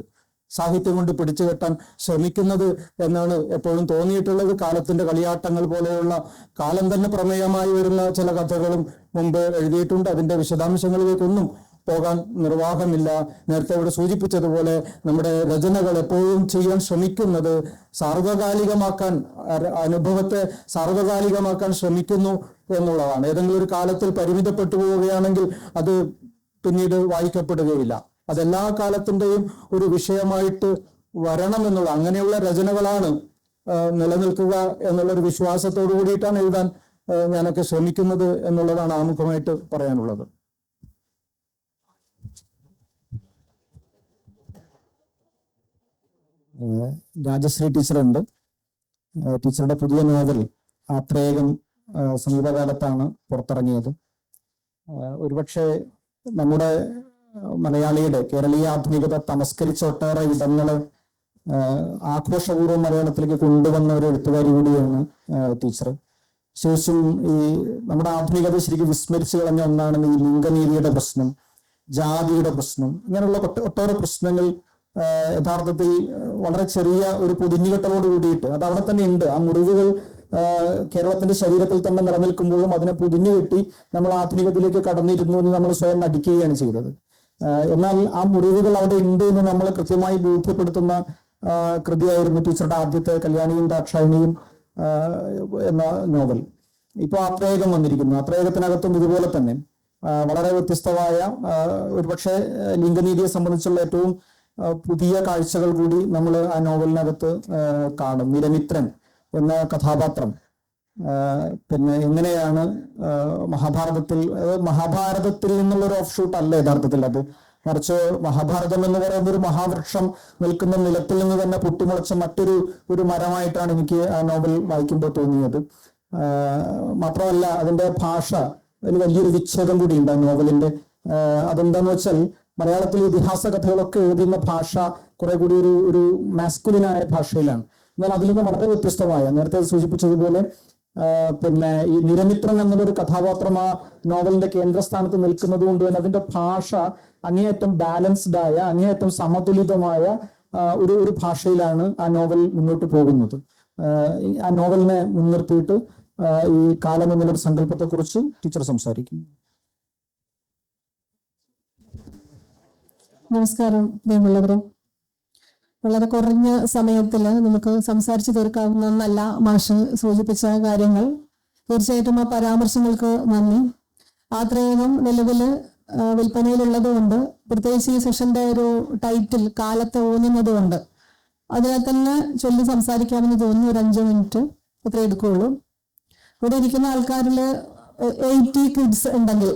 സാഹിത്യം കൊണ്ട് പിടിച്ചു കെട്ടാൻ ശ്രമിക്കുന്നത് എന്നാണ് എപ്പോഴും തോന്നിയിട്ടുള്ളത്. കാലത്തിന്റെ കളിയാട്ടങ്ങൾ പോലെയുള്ള കാലം തന്നെ പ്രമേയമായി വരുന്ന ചില കഥകളും മുമ്പ് എഴുതിയിട്ടുണ്ട്. അതിന്റെ വിശദാംശങ്ങളിലേക്കൊന്നും പോകാൻ നിർവാഹമില്ല. നേരത്തെ ഇവിടെ സൂചിപ്പിച്ചതുപോലെ നമ്മുടെ രചനകൾ എപ്പോഴും ചെയ്യാൻ ശ്രമിക്കുന്നത് സാർവകാലികമാക്കാൻ, അനുഭവത്തെ സാർവകാലികമാക്കാൻ ശ്രമിക്കുന്നു എന്നുള്ളതാണ്. ഏതെങ്കിലും ഒരു കാലത്തിൽ പരിമിതപ്പെട്ടു പോവുകയാണെങ്കിൽ അത് പിന്നീട് വായിക്കപ്പെടുകയില്ല. അതെല്ലാ കാലത്തിൻ്റെയും ഒരു വിഷയമായിട്ട് വരണം എന്നുള്ള, അങ്ങനെയുള്ള രചനകളാണ് നിലനിൽക്കുക എന്നുള്ളൊരു വിശ്വാസത്തോടു കൂടിയിട്ടാണ് എഴുതാൻ ഞാനൊക്കെ ശ്രമിക്കുന്നത് എന്നുള്ളതാണ് ആമുഖമായിട്ട് പറയാനുള്ളത്. രാജശ്രീ ടീച്ചറുണ്ട്. ടീച്ചറുടെ പുതിയ നോവൽ ആത്രേയം സമീപകാലത്താണ് പുറത്തിറങ്ങിയത്. ഒരുപക്ഷെ നമ്മുടെ മലയാളിയുടെ കേരളീയ ആധുനികത തമസ്കരിച്ച ഒട്ടേറെ ഇടങ്ങള് ആഘോഷപൂർവ്വം മലയാളത്തിലേക്ക് കൊണ്ടുവന്ന ഒരു എഴുത്തുകാരി കൂടിയാണ് ടീച്ചർ. ശേഷം ഈ നമ്മുടെ ആധുനികത ശരിക്കും വിസ്മരിച്ചു കളഞ്ഞ ഒന്നാണ് ഈ ലിംഗനീതിയുടെ പ്രശ്നം, ജാതിയുടെ പ്രശ്നം, ഇങ്ങനെയുള്ള ഒട്ടേറെ പ്രശ്നങ്ങൾ യഥാർത്ഥത്തിൽ വളരെ ചെറിയ ഒരു പൊതിഞ്ഞുകെട്ടലോട് കൂടിയിട്ട് അത് അവിടെ തന്നെ ഉണ്ട്. ആ മുറിവുകൾ കേരളത്തിന്റെ ശരീരത്തിൽ തന്നെ നിലനിൽക്കുമ്പോഴും അതിനെ പൊതിഞ്ഞു കെട്ടി നമ്മൾ ആധുനികത്തിലേക്ക് കടന്നിരുന്നു എന്ന് നമ്മൾ സ്വയം നടിക്കുകയാണ് ചെയ്തത്. എന്നാൽ ആ മുറിവുകൾ അവിടെ ഉണ്ട് എന്ന് നമ്മൾ കൃത്യമായി ബോധ്യപ്പെടുത്തുന്ന കൃതിയായിരുന്നു ടീച്ചറുടെ ആദ്യത്തെ കല്യാണിയും ദാക്ഷായണിയും എന്ന നോവൽ. ഇപ്പൊ ആത്രേയം വന്നിരിക്കുന്നു. ആത്രേയത്തിനകത്തും ഇതുപോലെ തന്നെ വളരെ വ്യത്യസ്തമായ ഒരുപക്ഷെ ലിംഗനീതിയെ സംബന്ധിച്ചുള്ള ഏറ്റവും പുതിയ കാഴ്ചകൾ കൂടി നമ്മൾ ആ നോവലിനകത്ത് കാണും. നിരമിത്രൻ എന്ന കഥാപാത്രം പിന്നെ എങ്ങനെയാണ് മഹാഭാരതത്തിൽ നിന്നുള്ള ഒരു ഓഫ് ഷൂട്ട് അല്ല യഥാർത്ഥത്തിൽ അത്, മറിച്ച് മഹാഭാരതം എന്ന് പറയുന്ന ഒരു മഹാവൃക്ഷം നിൽക്കുന്ന നിലത്തിൽ നിന്ന് തന്നെ പൊട്ടിമുളച്ച മറ്റൊരു മരമായിട്ടാണ് എനിക്ക് ആ നോവൽ വായിക്കുമ്പോൾ തോന്നിയത്. മാത്രമല്ല അതിന്റെ ഭാഷ അതിന് വലിയൊരു വിച്ഛേദം കൂടി ഉണ്ട് ആ നോവലിന്റെ. അതെന്താന്ന് വെച്ചാൽ മലയാളത്തിൽ ഇതിഹാസ കഥകളൊക്കെ എഴുതുന്ന ഭാഷ കുറെ കൂടി ഒരു മാസ്കുലിനായ ഭാഷയിലാണ്. എന്നാൽ അതിൽ നിന്ന് വളരെ വ്യത്യസ്തമായ, നേരത്തെ സൂചിപ്പിച്ചതുപോലെ പിന്നെ ഈ നിരമിത്രൻ എന്നുള്ളൊരു കഥാപാത്രം ആ നോവലിന്റെ കേന്ദ്രസ്ഥാനത്ത് നിൽക്കുന്നത് കൊണ്ട് തന്നെ അതിന്റെ ഭാഷ അങ്ങേയറ്റം ബാലൻസ്ഡ് ആയ, അങ്ങേയറ്റം സമതുലിതമായ ഒരു ഭാഷയിലാണ് ആ നോവൽ മുന്നോട്ട് പോകുന്നത്. ആ നോവലിനെ മുൻനിർത്തിയിട്ട് ഈ കാലം എന്നുള്ളൊരു സങ്കല്പത്തെ കുറിച്ച് ടീച്ചർ സംസാരിക്കും.
നമസ്കാരം പ്രിയമുള്ളവരെ. വളരെ കുറഞ്ഞ സമയത്തിൽ നമുക്ക് സംസാരിച്ചു തീർക്കാവുന്നല്ല മാഷ് സൂചിപ്പിച്ച കാര്യങ്ങൾ. തീർച്ചയായിട്ടും ആ പരാമർശങ്ങൾക്ക് നന്ദി. ആത്രേയം നിലവിൽ വിൽപ്പനയിലുള്ളത് കൊണ്ട്, പ്രത്യേകിച്ച് ഈ സെഷന്റെ ഒരു ടൈറ്റിൽ കാലത്തെ ഊന്നുന്നത് കൊണ്ട് അതിനെ തന്നെ ചൊല്ലി സംസാരിക്കാമെന്ന് തോന്നുന്നു. ഒരു 5 മിനിറ്റ് അത്ര എടുക്കുകയുള്ളൂ. ഇവിടെ ഇരിക്കുന്ന ആൾക്കാരിൽ 80 കിഡ്സ് ഉണ്ടെങ്കിൽ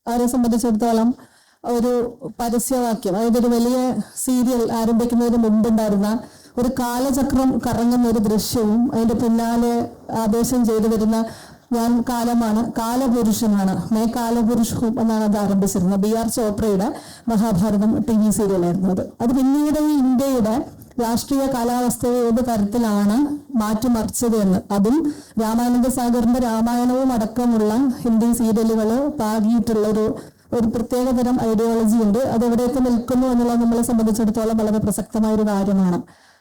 അവരെ സംബന്ധിച്ചിടത്തോളം ഒരു പരസ്യവാക്യം, അതായത് ഒരു വലിയ സീരിയൽ ആരംഭിക്കുന്നതിന് മുമ്പുണ്ടായിരുന്ന ഒരു കാലചക്രം കറങ്ങുന്ന ഒരു ദൃശ്യവും അതിന്റെ പിന്നാലെ ആദേശം ചെയ്തു വരുന്ന ഞാൻ കാലമാണ്, കാലപുരുഷനാണ്, മേ കാലപുരുഷവും എന്നാണ് അത് ആരംഭിച്ചിരുന്നത്. BR ചോപ്രയുടെ മഹാഭാരതം TV സീരിയലായിരുന്നു അത് പിന്നീട് ഇന്ത്യയുടെ രാഷ്ട്രീയ കാലാവസ്ഥയെ ഏത് തരത്തിലാണ് മാറ്റിമറിച്ചത് എന്ന്, അതും രാമാനന്ദ സാഗറിന്റെ രാമായണവും അടക്കമുള്ള ഹിന്ദി സീരിയലുകൾ പാകിയിട്ടുള്ള ഒരു പ്രത്യേകതരം ഐഡിയോളജി ഉണ്ട്. അത് എവിടെയൊക്കെ നിൽക്കുന്നു എന്നുള്ളത് നമ്മളെ സംബന്ധിച്ചിടത്തോളം വളരെ പ്രസക്തമായ ഒരു കാര്യമാണ്.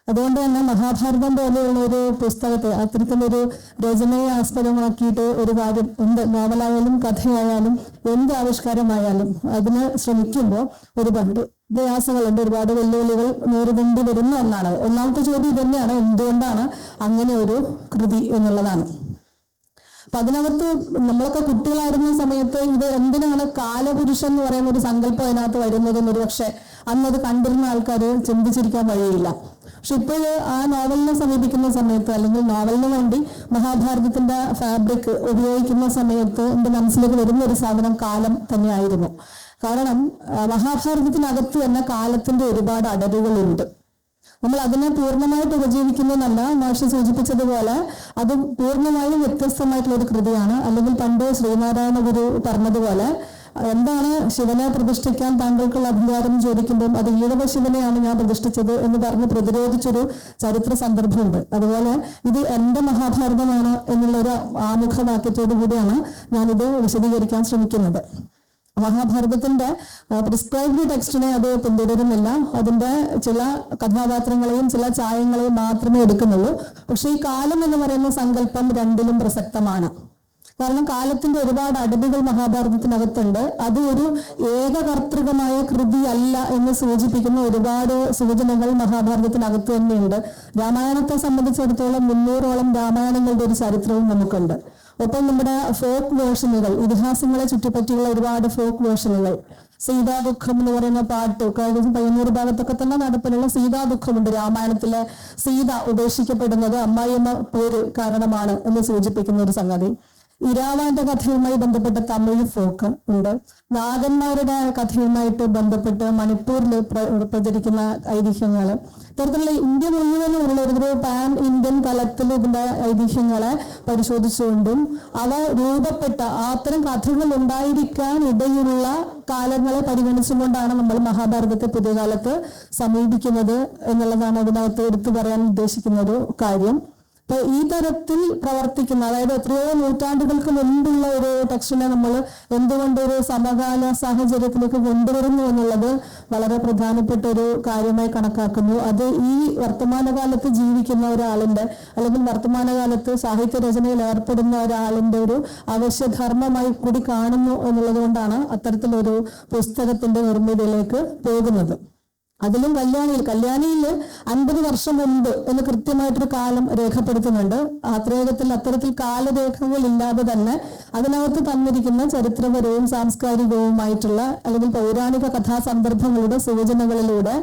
അതുകൊണ്ട് തന്നെ മഹാഭാരതം പോലെയുള്ള ഒരു പുസ്തകത്തെ അത്തരത്തിലൊരു രചനയെ ആസ്പദമാക്കിയിട്ട് ഒരു കാര്യം, എന്ത് നോവലായാലും കഥയായാലും എന്ത് ആവിഷ്കാരമായാലും അതിന് ശ്രമിക്കുമ്പോൾ ഒരുപാട് പ്രയാസങ്ങളുണ്ട്, ഒരുപാട് വെല്ലുവിളികൾ നേരിടേണ്ടി വരുന്ന ഒന്നാണ്. ഒന്നാമത്തെ ചോദ്യം തന്നെയാണ്, എന്തുകൊണ്ടാണ് അങ്ങനെ ഒരു കൃതി എന്നുള്ളതാണ്. അപ്പൊ അതിനകത്ത് നമ്മളൊക്കെ കുട്ടികളായിരുന്ന സമയത്ത് ഇത് എന്തിനാണ് കാലപുരുഷൻ എന്ന് പറയുന്ന ഒരു സങ്കല്പം അതിനകത്ത് വരുന്നത് എന്നൊരു പക്ഷെ അന്നത് കണ്ടിരുന്ന ആൾക്കാർ ചിന്തിച്ചിരിക്കാൻ വഴിയില്ല. പക്ഷെ ഇപ്പോഴ് ആ നോവലിനെ സമീപിക്കുന്ന സമയത്ത്, അല്ലെങ്കിൽ നോവലിന് വേണ്ടി മഹാഭാരതത്തിന്റെ ഫാബ്രിക് ഉപയോഗിക്കുന്ന സമയത്ത് എന്റെ മനസ്സിലേക്ക് വരുന്ന ഒരു സാധനം കാലം തന്നെയായിരുന്നു. കാരണം മഹാഭാരതത്തിനകത്ത് തന്നെ കാലത്തിന്റെ ഒരുപാട് അടരുകളുണ്ട്. നമ്മൾ അതിനെ പൂർണ്ണമായിട്ട് ഉപജീവിക്കുന്നതല്ല. മാഷ് സൂചിപ്പിച്ചതുപോലെ അത് പൂർണ്ണമായും വ്യത്യസ്തമായിട്ടുള്ള ഒരു കൃതിയാണ്. അല്ലെങ്കിൽ പണ്ട് ശ്രീനാരായണ ഗുരു പറഞ്ഞതുപോലെ, എന്താണ് ശിവനെ പ്രതിഷ്ഠിക്കാൻ താങ്കൾക്കുള്ള അധികാരം ചോദിക്കുമ്പോൾ അത് ഈഴവ ശിവനെയാണ് ഞാൻ പ്രതിഷ്ഠിച്ചത് എന്ന് പറഞ്ഞ് പ്രതിരോധിച്ചൊരു ചരിത്ര സന്ദർഭമുണ്ട്. അതുപോലെ ഇത് എന്റെ മഹാഭാരതമാണ് എന്നുള്ളൊരു ആമുഖവാക്യത്തോടു കൂടിയാണ് ഞാനിത് വിശദീകരിക്കാൻ ശ്രമിക്കുന്നത്. മഹാഭാരതത്തിന്റെ പ്രിസ്ക്രൈബ്ഡ് ടെക്സ്റ്റിനെ അത് പിന്തുടരുന്നില്ല. അതിന്റെ ചില കഥാപാത്രങ്ങളെയും ചില ചായങ്ങളെയും മാത്രമേ എടുക്കുന്നുള്ളൂ. പക്ഷെ ഈ കാലം എന്ന് പറയുന്ന സങ്കല്പം രണ്ടിലും പ്രസക്തമാണ്. കാരണം കാലത്തിന്റെ ഒരുപാട് അടവുകൾ മഹാഭാരതത്തിനകത്തുണ്ട്. അത് ഒരു ഏകകർത്തൃകമായ കൃതി അല്ല എന്ന് സൂചിപ്പിക്കുന്ന ഒരുപാട് സൂചനകൾ മഹാഭാരതത്തിനകത്ത് തന്നെയുണ്ട്. രാമായണത്തെ സംബന്ധിച്ചിടത്തോളം 300ഓളം രാമായണങ്ങളുടെ ഒരു ചരിത്രവും നമുക്കുണ്ട്. ഒപ്പം നമ്മുടെ ഫോക്ക് വേർഷനുകൾ, ഇതിഹാസങ്ങളെ ചുറ്റിപ്പറ്റിയുള്ള ഒരുപാട് ഫോക്ക് വേർഷനുകൾ, സീതാദുഃഖം എന്ന് പറയുന്ന പാട്ട് പയ്യന്നൂർ ഭാഗത്തൊക്കെ തന്നെ നടപ്പിലുള്ള സീതാദുഃഖമുണ്ട്. രാമായണത്തിലെ സീത ഉപേക്ഷിക്കപ്പെടുന്നത് അമ്മായിയമ്മ പോര് കാരണമാണ് എന്ന് സൂചിപ്പിക്കുന്ന ഒരു സംഗതി. ഇരാവാന്റെ കഥയുമായി ബന്ധപ്പെട്ട തമിഴ് ഫോക്ക് ഉണ്ട്. നാഗന്മാരുടെ കഥയുമായിട്ട് ബന്ധപ്പെട്ട് മണിപ്പൂരിൽ പ്രചരിക്കുന്ന ഐതിഹ്യങ്ങള്, ഇത്തരത്തിലുള്ള ഇന്ത്യ മുഴുവനുള്ള ഒരു പാൻ ഇന്ത്യൻ തലത്തിൽ ഇതിന്റെ ഐതിഹ്യങ്ങളെ പരിശോധിച്ചുകൊണ്ടും അവ രൂപപ്പെട്ട അത്തരം കഥകൾ ഉണ്ടായിരിക്കാൻ ഇടയുള്ള കാലങ്ങളെ പരിഗണിച്ചുകൊണ്ടാണ് നമ്മൾ മഹാഭാരതത്തെ പുതിയ കാലത്ത് സമീപിക്കുന്നത് എന്നുള്ളതാണ് അതിനകത്ത് എടുത്തു പറയാൻ ഉദ്ദേശിക്കുന്ന ഒരു കാര്യം. അപ്പൊ ഈ തരത്തിൽ പ്രവർത്തിക്കുന്ന, അതായത് എത്രയോ നൂറ്റാണ്ടുകൾക്ക് മുൻപുള്ള ഒരു ടെക്സ്റ്റിനെ നമ്മൾ എന്തുകൊണ്ട് ഒരു സമകാല സാഹചര്യത്തിലേക്ക് കൊണ്ടുവരുന്നു എന്നുള്ളത് വളരെ പ്രധാനപ്പെട്ട ഒരു കാര്യമായി കണക്കാക്കുന്നു. അത് ഈ വർത്തമാനകാലത്ത് ജീവിക്കുന്ന ഒരാളിന്റെ, അല്ലെങ്കിൽ വർത്തമാനകാലത്ത് സാഹിത്യ രചനയിൽ ഏർപ്പെടുന്ന ഒരാളിന്റെ ഒരു അവശ്യധർമ്മമായി കൂടി കാണുന്നു എന്നുള്ളത് കൊണ്ടാണ് അത്തരത്തിലൊരു പുസ്തകത്തിന്റെ നിർമ്മിതിയിലേക്ക് പോകുന്നത്. അതിലും കല്യാണിയിൽ 50 വർഷം മുൻപ് എന്ന് കൃത്യമായിട്ടൊരു കാലം രേഖപ്പെടുത്തുന്നുണ്ട്. ആത്രേയത്തിൽ അത്തരത്തിൽ കാലരേഖകൾ ഇല്ലാതെ തന്നെ അതിനകത്ത് തന്നിരിക്കുന്ന ചരിത്രപരവും സാംസ്കാരികവുമായിട്ടുള്ള അല്ലെങ്കിൽ പൗരാണിക കഥാസന്ദർഭങ്ങളുടെ സൂചനകളിലൂടെ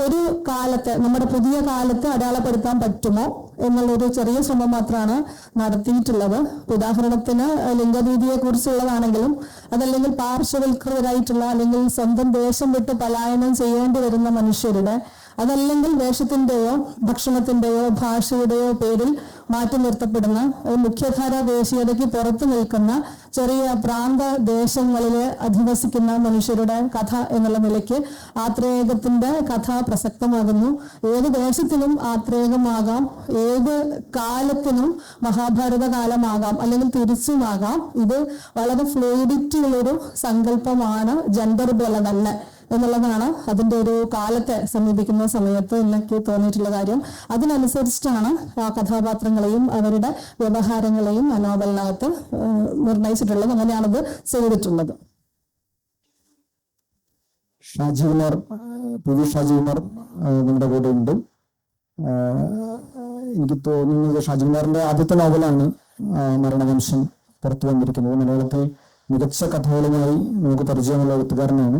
ഒരു കാലത്തെ, നമ്മുടെ പുതിയ കാലത്തെ അടയാളപ്പെടുത്താൻ പറ്റുമോ എന്നുള്ളൊരു ചെറിയ ശ്രമം മാത്രമാണ് നടത്തിയിട്ടുള്ളത്. ഉദാഹരണത്തിന് ലിംഗനീതിയെ കുറിച്ചുള്ളതാണെങ്കിലും അതല്ലെങ്കിൽ പാർശ്വവൽക്കൃതരായിട്ടുള്ള അല്ലെങ്കിൽ സ്വന്തം ദേശം വിട്ട് പലായനം ചെയ്യേണ്ടി വരുന്ന മനുഷ്യരുടെ, അതല്ലെങ്കിൽ വേഷത്തിന്റെയോ ഭക്ഷണത്തിന്റെയോ ഭാഷയുടെയോ പേരിൽ മാറ്റി നിർത്തപ്പെടുന്ന മുഖ്യധാര ദേശീയതയ്ക്ക് പുറത്തു നിൽക്കുന്ന ചെറിയ പ്രാന്ത ദേശങ്ങളിൽ അധിവസിക്കുന്ന മനുഷ്യരുടെ കഥ എന്നുള്ള നിലയ്ക്ക് ആത്രേയകത്തിന്റെ കഥ പ്രസക്തമാകുന്നു. ഏത് ദേശത്തിനും ആത്രേയകമാകാം, ഏത് കാലത്തിനും മഹാഭാരത കാലമാകാം, അല്ലെങ്കിൽ തിരിച്ചുമാകാം. ഇത് വളരെ ഫ്ലൂയിഡിറ്റി ഉള്ളൊരു സങ്കല്പമാണ്, ജെൻഡർ പോലെ തന്നെ എന്നുള്ളതാണ് അതിൻ്റെ ഒരു കാലത്തെ സമീപിക്കുന്ന സമയത്ത് എനിക്ക് തോന്നിയിട്ടുള്ള കാര്യം. അതിനനുസരിച്ചിട്ടാണ് ആ കഥാപാത്രങ്ങളെയും അവരുടെ വ്യവഹാരങ്ങളെയും ആ നോവലിനകത്ത് നിർണയിച്ചിട്ടുള്ളത്. അങ്ങനെയാണത് ചെയ്തിട്ടുള്ളത്.
ഷാജികുമാർ, പി വി ഷാജികുമാർ നമ്മുടെ കൂടെ ഉണ്ട്. എനിക്ക് തോന്നുന്നത് ഷാജികുമാറിന്റെ ആദ്യത്തെ നോവലാണ് മരണവംശം പുറത്തു വന്നിരിക്കുന്നത്. മലയാളത്തിൽ മികച്ച കഥകളുമായി നമുക്ക് പരിചയമുള്ള എഴുത്തുകാരനാണ്.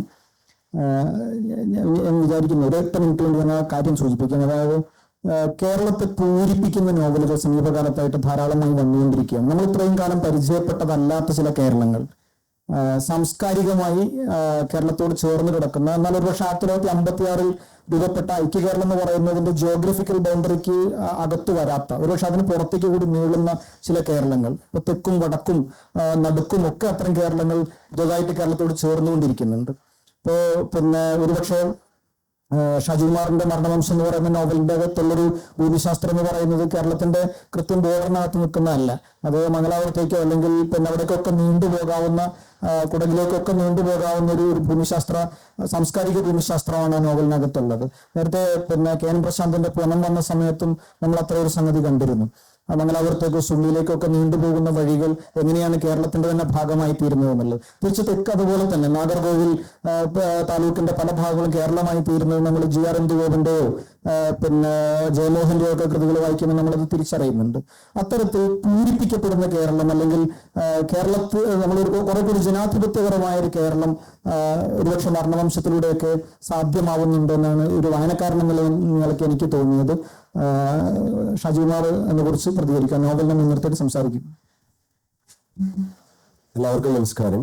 ഞാൻ വിചാരിക്കുന്നു ഒരു 8 മിനിറ്റ് കൊണ്ട് ഞാൻ ആ കാര്യം സൂചിപ്പിക്കാം. അതായത് കേരളത്തെ പൂരിപ്പിക്കുന്ന നോവലുകൾ സമീപകാലത്തായിട്ട് ധാരാളമായി വന്നുകൊണ്ടിരിക്കുകയാണ്. നമ്മൾ ഇത്രയും കാലം പരിചയപ്പെട്ടതല്ലാത്ത ചില കേരളങ്ങൾ, സാംസ്കാരികമായി കേരളത്തോട് ചേർന്ന് കിടക്കുന്ന, എന്നാൽ ഒരുപക്ഷെ 1956 രൂപപ്പെട്ട ഐക്യ കേരളം എന്ന് പറയുന്നതിന്റെ ജിയോഗ്രഫിക്കൽ ബൗണ്ടറിക്ക് അകത്ത് വരാത്ത, ഒരുപക്ഷെ അതിന് പുറത്തേക്ക് കൂടി നീളുന്ന ചില കേരളങ്ങൾ, ഇപ്പൊ തെക്കും വടക്കും നടുക്കും ഒക്കെ അത്തരം കേരളങ്ങൾ പുതുതായിട്ട് കേരളത്തോട് ചേർന്നുകൊണ്ടിരിക്കുന്നുണ്ട്. പിന്നെ ഒരുപക്ഷെ ഷാജികുമാറിന്റെ മരണവംശം എന്ന് പറയുന്ന നോവലിന്റെ അകത്തുള്ളൊരു ഭൂമിശാസ്ത്രം എന്ന് പറയുന്നത് കേരളത്തിന്റെ കൃത്യം ബോർഡിനകത്ത് നിൽക്കുന്നതല്ല. അത് മംഗലാപുരത്തേക്കോ അല്ലെങ്കിൽ പിന്നെ അവിടേക്കൊക്കെ നീണ്ടുപോകാവുന്ന, കുടകിലേക്കൊക്കെ നീണ്ടുപോകാവുന്ന ഒരു ഭൂമിശാസ്ത്ര, സാംസ്കാരിക ഭൂമിശാസ്ത്രമാണ് ആ നോവലിനകത്തുള്ളത്. നേരത്തെ പിന്നെ കെ എൻ പ്രശാന്തിന്റെ പുനം വന്ന സമയത്തും നമ്മൾ അത്ര ഒരു സംഗതി കണ്ടിരുന്നു. മംഗലാപുരത്തേക്കോ സുള്ളിയിലേക്കൊക്കെ നീണ്ടുപോകുന്ന വഴികൾ എങ്ങനെയാണ് കേരളത്തിന്റെ തന്നെ ഭാഗമായി തീരുന്നത് എന്നുള്ളത്. തിരിച്ച് തെക്ക് അതുപോലെ തന്നെ നാഗർകോവിൽ താലൂക്കിന്റെ പല ഭാഗങ്ങളും കേരളമായി തീരുന്നത് നമ്മൾ GR ഇന്ദുഗോപിന്റെയോ പിന്നെ ജയമോഹന്റെയോ ഒക്കെ കൃതികൾ വായിക്കുമ്പോൾ നമ്മളത് തിരിച്ചറിയുന്നുണ്ട്. അത്തരത്തിൽ പൂരിപ്പിക്കപ്പെടുന്ന കേരളം, അല്ലെങ്കിൽ കേരളത്തിൽ നമ്മളൊരു കുറെ കൂടി ജനാധിപത്യപരമായ ഒരു കേരളം ഒരുപക്ഷെ മരണവംശത്തിലൂടെയൊക്കെ സാധ്യമാവുന്നുണ്ട് എന്നാണ് ഒരു വായനക്കാരൻ എന്നുള്ള നിലയ്ക്ക് എനിക്ക് തോന്നിയത്. ഷാജികുമാർ എന്നെ കുറിച്ച് പ്രതികരിക്കാൻ നോവലിനെ മുൻനിർത്തിയിട്ട് സംസാരിക്കും.
എല്ലാവർക്കും നമസ്കാരം.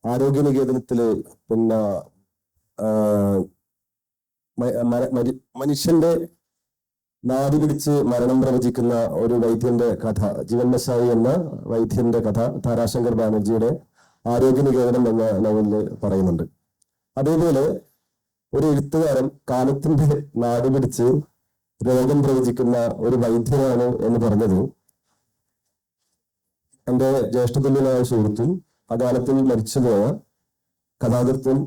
ആരോഗ്യനികേതനത്തില് പിന്നെ മനുഷ്യന്റെ നാടി പിടിച്ച് മരണം പ്രവചിക്കുന്ന ഒരു വൈദ്യന്റെ കഥ, ജീവൻ മസായി എന്ന വൈദ്യന്റെ കഥ താരാശങ്കർ ബാനർജിയുടെ ആരോഗ്യനികേതനം എന്ന നോവലില് പറയുന്നുണ്ട്. അതേപോലെ ഒരു എഴുത്തുകാരൻ കാലത്തിന്റെ നാടി പിടിച്ച് രോഗം പ്രവചിക്കുന്ന ഒരു വൈദ്യനാണ് എന്ന് പറഞ്ഞത് എന്റെ ജ്യേഷ്ഠതുല്യനായ സുഹൃത്തും അകാലത്തിൽ മരിച്ചുപോയ കഥാകൃത്തും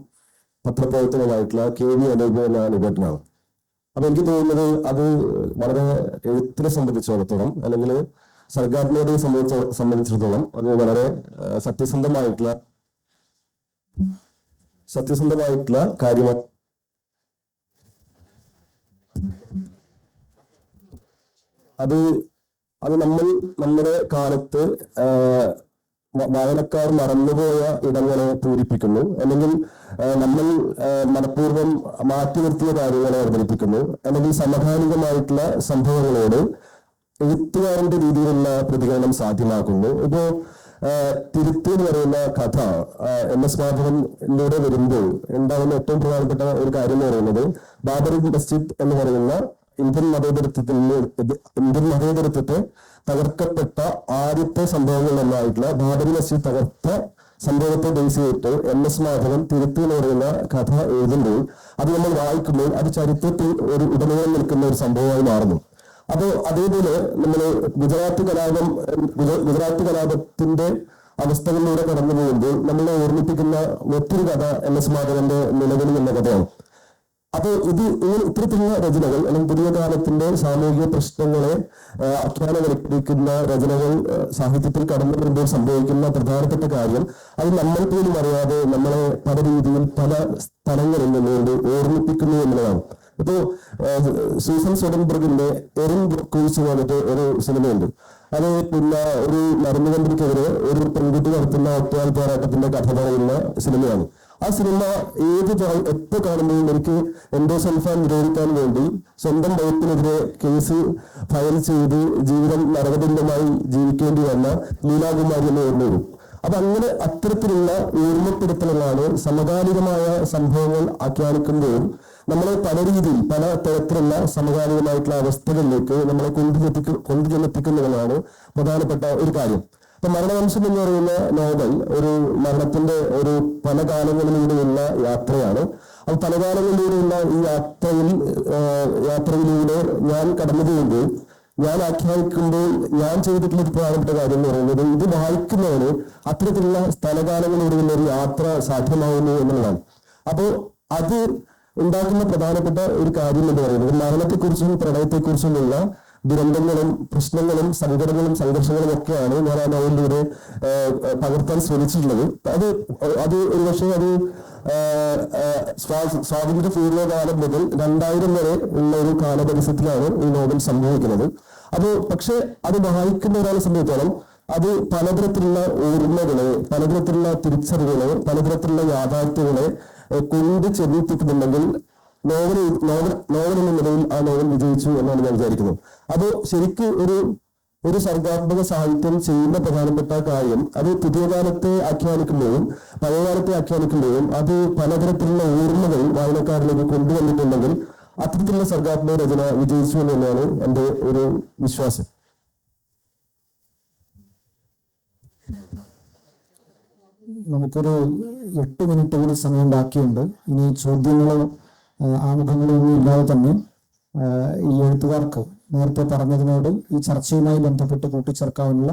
പത്രപ്രവർത്തനമായിട്ടുള്ള KV അനൂപ് എന്ന അനുപേട്ടനാണ്. അപ്പൊ എനിക്ക് തോന്നുന്നത് അത് വളരെ എഴുത്തിനെ സംബന്ധിച്ചിടത്തോളം, അല്ലെങ്കിൽ സർഗാത്മകതയെ സംബന്ധിച്ചിടത്തോളം അത് വളരെ സത്യസന്ധമായിട്ടുള്ള കാര്യമാണ്. അത് നമ്മുടെ കാലത്ത് വായനക്കാർ മറന്നുപോയ ഇടങ്ങളെ പൂരിപ്പിക്കുന്നു, അല്ലെങ്കിൽ നമ്മൾ മനഃപൂർവ്വം മാറ്റി നിർത്തിയ കാര്യങ്ങളെ അവതരിപ്പിക്കുന്നു, അല്ലെങ്കിൽ സമകാലികമായിട്ടുള്ള സംഭവങ്ങളോട് എഴുത്തുകാരന്റെ രീതിയിലുള്ള പ്രതികരണം സാധ്യമാക്കുന്നു. ഇപ്പോ തിരുത്ത് എന്ന് പറയുന്ന കഥ MS മാധവനിലൂടെ വരുമ്പോൾ ഉണ്ടാകുന്ന ഏറ്റവും പ്രധാനപ്പെട്ട ഒരു കാര്യം എന്ന് പറയുന്നത് ബാബറി മസ്ജിദ് എന്ന് പറയുന്ന ഇന്ത്യൻ മതേതരത്വത്തെ തകർക്കപ്പെട്ട ആദ്യത്തെ സംഭവങ്ങളിലൊന്നായിട്ടുള്ള ബാബറി മസ്ജിദ് തകർത്ത സംഭവത്തെ ബേസ് ചെയ്തിട്ട് MS മാധവൻ തിരുത്ത് എന്ന് പറയുന്ന കഥ എഴുതുമ്പോൾ അത് നമ്മൾ വായിക്കുമ്പോൾ അത് ചരിത്രത്തിൽ ഒരു ഉടനീളം നിൽക്കുന്ന ഒരു സംഭവമായി മാറുന്നു. അപ്പോ അതേപോലെ നമ്മൾ ഗുജറാത്ത് കലാപത്തിന്റെ അവസ്ഥകളിലൂടെ കടന്നു പോകുമ്പോൾ നമ്മളെ ഓർമ്മിപ്പിക്കുന്ന മറ്റൊരു കഥ MS മാധവന്റെ നിലവിളി എന്ന കഥയാണ്. അപ്പൊ ഇത്തരത്തിലുള്ള രചനകൾ, അല്ലെങ്കിൽ പുതിയ കാലത്തിന്റെ സാമൂഹിക പ്രശ്നങ്ങളെ ആഖ്യാനവൽക്കരിക്കുന്ന രചനകൾ സാഹിത്യത്തിൽ കടന്നു വരുമ്പോൾ സംഭവിക്കുന്ന പ്രധാനപ്പെട്ട കാര്യം, അത് നമ്മൾ പോലും അറിയാതെ നമ്മളെ പല രീതിയിൽ പല സ്ഥലങ്ങളിൽ നിന്നുകൊണ്ട് ഓർമ്മിപ്പിക്കുന്നു എന്നുള്ളതാണ്. ഇപ്പോ സൂസൻ സോഡൻബർഗിന്റെ എറിൻ ബ്രോക്കോവിച്ച് പറഞ്ഞിട്ട് ഒരു സിനിമയുണ്ട്. അത് പിന്നെ ഒരു മരുന്ന് കമ്പനിക്കെതിരെ ഒരു പെൺകുട്ടി നടത്തുന്ന ഒറ്റയാൾ പോരാട്ടത്തിന്റെ കഥ പറയുന്ന സിനിമയാണ്. ആ സിനിമ എപ്പോ കാണുമ്പോഴും എനിക്ക് എൻഡോസൾഫാൻ നിരോധിക്കാൻ വേണ്ടി സ്വന്തം വകുപ്പിനെതിരെ കേസ് ഫയൽ ചെയ്ത് ജീവിതം നരകതുല്യമായി ജീവിക്കേണ്ടി വന്ന ലീലാകുമാരി എന്ന് ഓർമ്മ വരും. അപ്പൊ അങ്ങനെ അത്തരത്തിലുള്ള ഓർമ്മപ്പെടുത്തലുകളാണ് സമകാലികമായ സംഭവങ്ങൾ ആഖ്യാനിക്കുമ്പോഴും നമ്മളെ പല രീതിയിൽ പല തരത്തിലുള്ള സമകാലികമായിട്ടുള്ള അവസ്ഥകളിലേക്ക് നമ്മളെ കൊണ്ടുചെന്നെത്തിക്കുന്നതാണ് പ്രധാനപ്പെട്ട ഒരു കാര്യം. അപ്പൊ മരണവംശം എന്ന് പറയുന്ന നോവൽ ഒരു മരണത്തിന്റെ ഒരു പല കാലങ്ങളിലൂടെയുള്ള യാത്രയാണ്. അപ്പൊ പല കാലങ്ങളിലൂടെയുള്ള ഈ യാത്രയിലൂടെ ഞാൻ കടന്നു പോകുമ്പോൾ, ഞാൻ ആഖ്യാനിക്കുമ്പോൾ ഞാൻ ചെയ്തിട്ടുള്ള ഒരു പ്രധാനപ്പെട്ട കാര്യം എന്ന് പറയുന്നത് ഇത് വായിക്കുന്നവന് അത്തരത്തിലുള്ള സ്ഥലകാലങ്ങളിലൂടെയുള്ള ഒരു യാത്ര സാധ്യമാവുന്നു എന്നുള്ളതാണ്. അപ്പോൾ അത് ഉണ്ടാക്കുന്ന പ്രധാനപ്പെട്ട ഒരു കാര്യം എന്ന് പറയുന്നത് മരണത്തെക്കുറിച്ചും പ്രളയത്തെക്കുറിച്ചുമുള്ള ദുരന്തങ്ങളും പ്രശ്നങ്ങളും സങ്കടങ്ങളും സംഘർഷങ്ങളും ഒക്കെയാണ് ഞാൻ ആ നോവലിലൂടെ പകർത്താൻ ശ്രമിച്ചിട്ടുള്ളത്. അത് ഒരുപക്ഷെ അത് സ്വാതന്ത്ര്യ പൂർവ്വകാലം മുതൽ 2000 വരെ ഉള്ള ഒരു കാലപരിസരത്തിലാണ് ഈ നോവൽ സംഭവിക്കുന്നത്. പക്ഷെ അത് വായിക്കുന്ന ഒരാളെ സംബന്ധിച്ചോളം അത് പലതരത്തിലുള്ള ഓർമ്മകളെ, പലതരത്തിലുള്ള തിരിച്ചറിവുകളെ, പലതരത്തിലുള്ള യാഥാർത്ഥ്യങ്ങളെ കൊണ്ട് ചെന്നെത്തിക്കുന്നുണ്ടെങ്കിൽ നോവൽ എന്ന നിലയിൽ ആ നോവൽ വിജയിച്ചു എന്നാണ് ഞാൻ വിചാരിക്കുന്നത്. ശരിക്ക് ഒരു സർഗാത്മക സാഹിത്യം ചെയ്യുന്ന പ്രധാനപ്പെട്ട കാര്യം അത് പുതിയ കാലത്തെ ആഖ്യാനിക്കുമ്പോഴും പഴയകാലത്തെ ആഖ്യാനിക്കുമ്പോഴും അത് പലതരത്തിലുള്ള ഓർമ്മകൾ വായനക്കാരിലേക്ക് കൊണ്ടുവന്നിട്ടുണ്ടെങ്കിൽ അത്തരത്തിലുള്ള സർഗാത്മക രചന വിജയിച്ചു എന്ന് തന്നെയാണ് എൻ്റെ ഒരു വിശ്വാസം.
നമുക്കൊരു 8 മിനിറ്റ് കൂടി സമയം ബാക്കിയുണ്ട്. ഇനി ചോദ്യങ്ങളോ ആമുഖങ്ങളോ ഒന്നും ഇല്ലാതെ തന്നെ ഈ എഴുത്തുകാർക്ക് നേരത്തെ പറഞ്ഞതിനോട് ഈ ചർച്ചയുമായി ബന്ധപ്പെട്ട് കൂട്ടിച്ചേർക്കാവുന്ന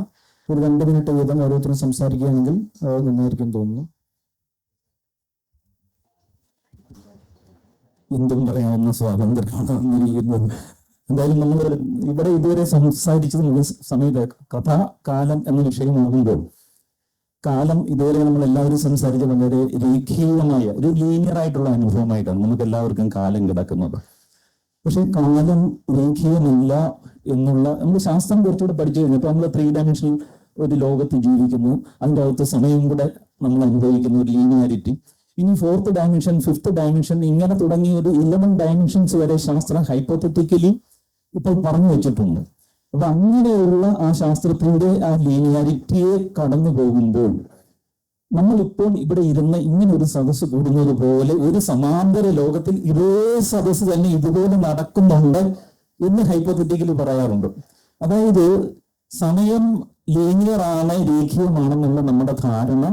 ഒരു 2 മിനിറ്റ് വീതം ഓരോരുത്തരും സംസാരിക്കുകയാണെങ്കിൽ നന്നായിരിക്കും തോന്നുന്നു.
എന്തും പറയാവുന്ന സ്വാതന്ത്ര്യമാണ് ഇരിക്കുന്നത്. എന്തായാലും നമ്മൾ ഇവിടെ ഇതുവരെ സംസാരിച്ചത് സമയത്ത് കഥ കാലം എന്ന വിഷയമാകുമ്പോൾ കാലം ഇതുവരെ നമ്മൾ എല്ലാവരും സംസാരിച്ച വളരെ രേഖീയമായ ഒരു ലീനിയർ ആയിട്ടുള്ള അനുഭവമായിട്ടാണ് നമുക്ക് എല്ലാവർക്കും കാലം കിടക്കുന്നത്. പക്ഷെ കാലം രേഖീയമല്ല എന്നുള്ള നമ്മൾ ശാസ്ത്രം കുറച്ചുകൂടെ പഠിച്ചു കഴിഞ്ഞപ്പോൾ നമ്മൾ 3 ഡയമെൻഷനിൽ ഒരു ലോകത്ത് ജീവിക്കുന്നു, അതിൻ്റെ അകത്ത് സമയം കൂടെ നമ്മൾ അനുഭവിക്കുന്ന ഒരു ലീനിയാരിറ്റി. ഇനി 4th ഡയമെൻഷൻ, 5th ഡയമെൻഷൻ, ഇങ്ങനെ തുടങ്ങിയ ഒരു 11 ഡയമെൻഷൻസ് വരെ ശാസ്ത്രം ഹൈപ്പോത്തറ്റിക്കലി ഇപ്പോൾ പറഞ്ഞു വെച്ചിട്ടുണ്ട്. അപ്പൊ അങ്ങനെയുള്ള ആ ശാസ്ത്രത്തിന്റെ ആ ലീനിയാരിറ്റിയെ കടന്നു പോകുമ്പോൾ നമ്മളിപ്പോൾ ഇവിടെ ഇരുന്ന് ഇങ്ങനെ ഒരു സദസ്സ് കൂടുന്നത് പോലെ ഒരു സമാന്തര ലോകത്തിൽ ഇതേ സദസ്സ് തന്നെ ഇതുപോലെ നടക്കുന്നുണ്ട് എന്ന് ഹൈപ്പോത്തറ്റിക്കലി പറയാറുണ്ട്. അതായത് സമയം ലീനിയർ ആണ്, രേഖീയമാണെന്നുള്ള നമ്മുടെ ധാരണ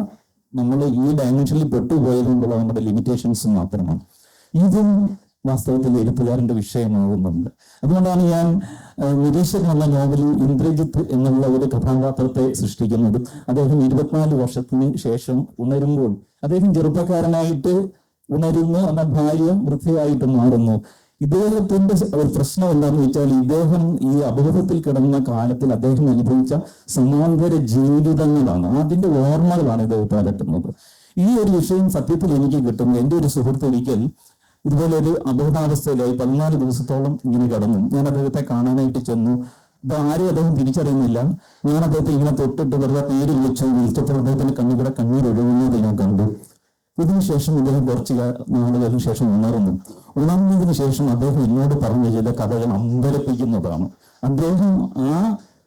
നമ്മൾ ഈ ഡയമെൻഷനിൽ പെട്ടുപോയതുകൊണ്ടുള്ള നമ്മുടെ ലിമിറ്റേഷൻസ് മാത്രമാണ്. ഇതും വാസ്തവത്തിൽ എഴുത്തുകാരന്റെ വിഷയമാകുന്നുണ്ട്. അതുകൊണ്ടാണ് ഞാൻ നിരീക്ഷകൻ എന്ന നോവലിൽ ഇന്ദ്രജിത്ത് എന്നുള്ള ഒരു കഥാപാത്രത്തെ സൃഷ്ടിക്കുന്നത്. അദ്ദേഹം 24 വർഷത്തിന് ശേഷം ഉണരുമ്പോൾ അദ്ദേഹം ചെറുപ്പക്കാരനായിട്ട് ഉണരുന്നു, എന്നാൽ ഭാര്യ വൃദ്ധയായിട്ട് മാറുന്നു. ഇദ്ദേഹത്തിന്റെ ഒരു പ്രശ്നം എന്താണെന്ന് വെച്ചാൽ ഇദ്ദേഹം ഈ അബോധത്തിൽ കിടന്ന കാലത്തിൽ അദ്ദേഹം അനുഭവിച്ച സമാന്തര ജീവിതങ്ങളാണ്, അതിന്റെ ഓർമ്മകളാണ് ഇദ്ദേഹത്തെ അലട്ടുന്നത്. ഈ ഒരു വിഷയം സത്യത്തിൽ എനിക്ക് കിട്ടുന്നു. എൻ്റെ ഒരു സുഹൃത്ത് ഒരിക്കൽ ഇതുപോലെ ഒരു അബോധാവസ്ഥയിലായി 14 ദിവസത്തോളം ഇങ്ങനെ കിടന്നു. ഞാൻ അദ്ദേഹത്തെ കാണാനായിട്ട് ചെന്നു. അപ്പൊ ആരും അദ്ദേഹം തിരിച്ചറിയുന്നില്ല. ഞാൻ അദ്ദേഹത്തെ ഇങ്ങനെ തൊട്ടിട്ട് വെറുതെ പേര് വിളിച്ചപ്പോൾ അദ്ദേഹത്തിന്റെ കണ്ണുകൂടെ കണ്ണീർ ഒഴുകുന്നത് ഞാൻ കണ്ടു. ഇതിനുശേഷം ഇദ്ദേഹം കുറച്ച് നാളുകൾക്ക് ശേഷം ഉണർന്നതിന് ശേഷം അദ്ദേഹം എന്നോട് പറഞ്ഞ ചില കഥകൾ അമ്പരപ്പിക്കുന്നതാണ്. അദ്ദേഹം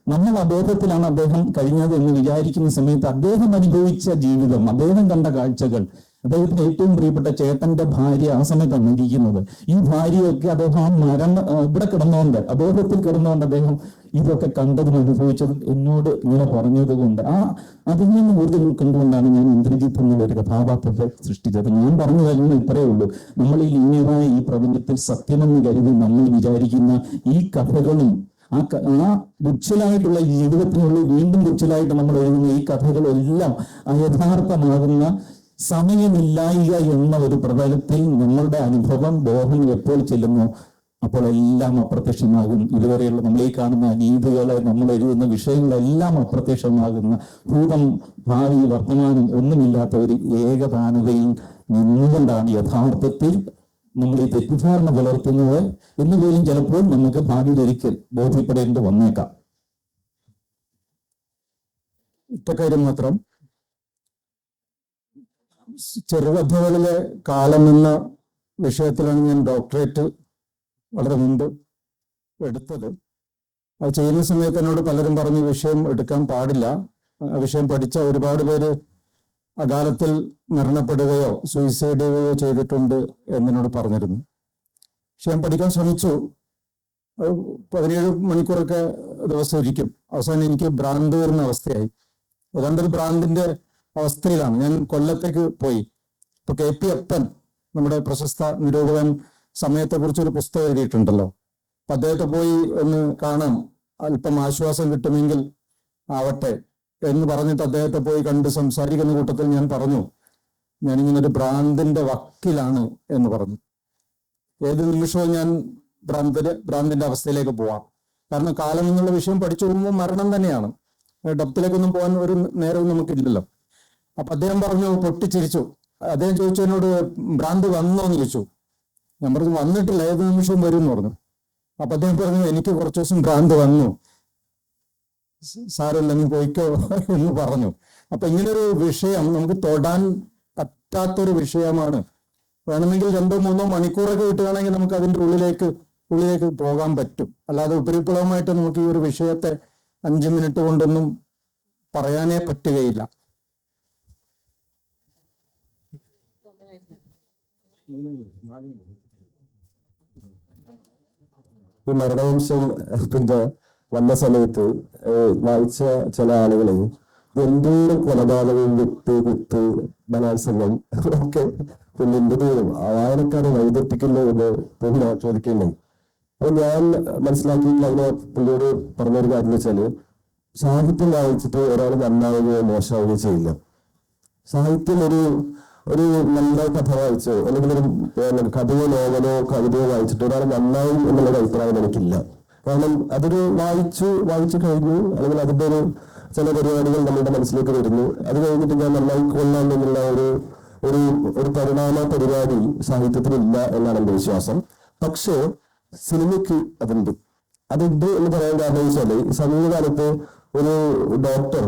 നമ്മൾ അബോധത്തിലാണ് അദ്ദേഹം കഴിഞ്ഞത് എന്ന് വിചാരിക്കുന്ന സമയത്ത് അദ്ദേഹം അനുഭവിച്ച ജീവിതം, അദ്ദേഹം കണ്ട കാഴ്ചകൾ, അദ്ദേഹത്തിന് ഏറ്റവും പ്രിയപ്പെട്ട ചേട്ടന്റെ ഭാര്യ ആ സമയത്താണ് ഇരിക്കുന്നത്. ഈ ഭാര്യയൊക്കെ അദ്ദേഹം ഇവിടെ കിടന്നുകൊണ്ട് അബോധത്തിൽ കിടന്നുകൊണ്ട് അദ്ദേഹം ഇതൊക്കെ കണ്ടതും അനുഭവിച്ചതും എന്നോട് ഇങ്ങനെ പറഞ്ഞത് കൊണ്ട് അതിൽ നിന്ന് ഊർജ്ജം ഉൾക്കൊണ്ടുകൊണ്ടാണ് ഞാൻ ഇന്ദ്രജിത്ത് എന്നുള്ള ഒരു കഥാപാത്രത്തെ സൃഷ്ടിച്ചത്. ഞാൻ പറഞ്ഞു കഴിഞ്ഞാൽ ഇത്രയേ ഉള്ളൂ. നമ്മൾ ഈ ലീനിയറായ ഈ പ്രപഞ്ചത്തിൽ സത്യമെന്ന് കരുതി നമ്മൾ വിചാരിക്കുന്ന ഈ കഥകളും ആ ദുച്ഛലായിട്ടുള്ള ജീവിതത്തിനുള്ളിൽ വീണ്ടും ദുച്ഛലായിട്ട് നമ്മൾ എഴുതുന്ന ഈ കഥകളെല്ലാം യഥാർത്ഥമാകുന്ന സമയമില്ലായിക എന്ന ഒരു പ്രതലത്തിൽ നമ്മളുടെ അനുഭവം ബോധം എപ്പോൾ ചെല്ലുന്നു അപ്പോൾ എല്ലാം അപ്രത്യക്ഷമാകും. ഇതുവരെയുള്ള നമ്മൾ ഈ കാണുന്ന അനീതികളെ, നമ്മൾ എഴുതുന്ന വിഷയങ്ങളെല്ലാം അപ്രത്യക്ഷമാകുന്ന ഭൂതം ഭാവി വർത്തമാനം ഒന്നുമില്ലാത്ത ഒരു ഏകതാനതയിൽ നിന്നുകൊണ്ടാണ് യഥാർത്ഥത്തിൽ നമ്മൾ ഈ തെറ്റിദ്ധാരണ പുലർത്തുന്നത് എന്ന് പോലും ചിലപ്പോൾ നമുക്ക് ഭാവിയിൽ ഒരിക്കൽ ബോധ്യപ്പെടേണ്ടി വന്നേക്കാം.
ഇക്കാര്യം മാത്രം, ചെറുകഥകളിലെ കാലം എന്ന വിഷയത്തിലാണ് ഞാൻ ഡോക്ടറേറ്റ് വളരെ മുമ്പ് എടുത്തത്. അത് ചെയ്യുന്ന സമയത്ത് എന്നോട് പലരും പറഞ്ഞു വിഷയം എടുക്കാൻ പാടില്ല, വിഷയം പഠിച്ച ഒരുപാട് പേര് അകാലത്തിൽ മരണപ്പെടുകയോ സൂയിസൈഡ് ചെയ്യുകയോ ചെയ്തിട്ടുണ്ട് എന്നോട് പറഞ്ഞിരുന്നു.
പക്ഷെ ഞാൻ പഠിക്കാൻ ശ്രമിച്ചു. 17 മണിക്കൂറൊക്കെ ദിവസം ഇരിക്കും. അവസാനം എനിക്ക് ഭ്രാന്ത് വരുന്ന അവസ്ഥയായി. ഏതാണ്ടൊരു ഭ്രാന്തിന്റെ അവസ്ഥയിലാണ്. ഞാൻ കൊല്ലത്തേക്ക് പോയി. ഇപ്പൊ KP അപ്പൻ, നമ്മുടെ പ്രശസ്ത നിരൂപകൻ, സമയത്തെക്കുറിച്ചൊരു പുസ്തകം എഴുതിയിട്ടുണ്ടല്ലോ. അപ്പൊ അദ്ദേഹത്തെ പോയി ഒന്ന് കാണാം, അല്പം ആശ്വാസം കിട്ടുമെങ്കിൽ ആവട്ടെ എന്ന് പറഞ്ഞിട്ട് അദ്ദേഹത്തെ പോയി കണ്ട് സംസാരിക്കുന്ന കൂട്ടത്തിൽ ഞാൻ പറഞ്ഞു, ഞാനിങ്ങനെ ഒരു ഭ്രാന്തിന്റെ വക്കിലാണ് എന്ന് പറഞ്ഞു. ഏത് നിമിഷവും ഞാൻ ഭ്രാന്തിന്റെ അവസ്ഥയിലേക്ക് പോവാം. കാരണം കാലം എന്നുള്ള വിഷയം പഠിച്ചു പോകുമ്പോൾ മരണം തന്നെയാണ്. ഡപ്തിലേക്കൊന്നും പോകാൻ ഒരു നേരവും നമുക്കില്ലല്ലോ. അപ്പൊ അദ്ദേഹം പറഞ്ഞു, പൊട്ടിച്ചിരിച്ചു. അദ്ദേഹം ചോദിച്ചു എന്നോട്, ഭ്രാന്ത് വന്നോ എന്ന് ചോദിച്ചു. ഞാൻ പറഞ്ഞു, വന്നിട്ടില്ല, ഏത് നിമിഷവും വരും എന്ന് പറഞ്ഞു. അപ്പൊ അദ്ദേഹം പറഞ്ഞു, എനിക്ക് കുറച്ച് ദിവസം ഭ്രാന്ത് വന്നു, സാരമില്ല നീ പോയിക്കോ എന്ന് പറഞ്ഞു. അപ്പൊ ഇങ്ങനൊരു വിഷയം നമുക്ക് തൊടാൻ പറ്റാത്തൊരു വിഷയമാണ്. വേണമെങ്കിൽ 2-3 മണിക്കൂറൊക്കെ കിട്ടുകയാണെങ്കിൽ നമുക്ക് അതിൻ്റെ ഉള്ളിലേക്ക് പോകാൻ പറ്റും. അല്ലാതെ ഉപരിപ്ലവമായിട്ട് നമുക്ക് ഈ ഒരു വിഷയത്തെ 5 മിനിറ്റ് കൊണ്ടൊന്നും പറയാനേ പറ്റുകയില്ല.
ഈ മരണവംശം വന്ന സമയത്ത് വായിച്ച ചില ആളുകളെ എന്തോരം കൊലപാതകം, കുത്ത്, ബലാത്സംഗം ഒക്കെ പിന്നെ എന്തും വായനക്കാരെ വഴിതെറ്റിക്കുന്നു എന്ന് പിന്നെ ചോദിക്കുന്നു. അപ്പൊ ഞാൻ മനസ്സിലാക്കിയിട്ടുള്ള അതിനെ പുള്ളിയോട് പറഞ്ഞൊരു കാര്യം എന്ന് വെച്ചാല്, സാഹിത്യം വായിച്ചിട്ട് ഒരാൾ നന്നാവുകയോ മോശമാവുകയോ ചെയ്യില്ല. സാഹിത്യം ഒരു നല്ല കഥ വായിച്ചോ അല്ലെങ്കിൽ ഒരു കഥയോ നോവലോ കവിതയോ വായിച്ചിട്ട് ഒരാൾ നന്നാവും എന്നുള്ളൊരു അഭിപ്രായം എനിക്കില്ല. കാരണം അതൊരു വായിച്ചു കഴിഞ്ഞു, അല്ലെങ്കിൽ അതിന്റെ ചില പരിപാടികൾ നമ്മുടെ മനസ്സിലേക്ക് വരുന്നു. അത് കഴിഞ്ഞിട്ട് ഞാൻ നന്നായിക്കൊള്ളാം എന്നുള്ള ഒരു പരിണാമ പരിപാടി സാഹിത്യത്തിനില്ല എന്നാണ് എൻ്റെ വിശ്വാസം. പക്ഷേ സിനിമയ്ക്ക് അതുണ്ട് എന്ന് പറയാൻ കാരണം വെച്ചാല്, സമീപകാലത്ത് ഒരു ഡോക്ടർ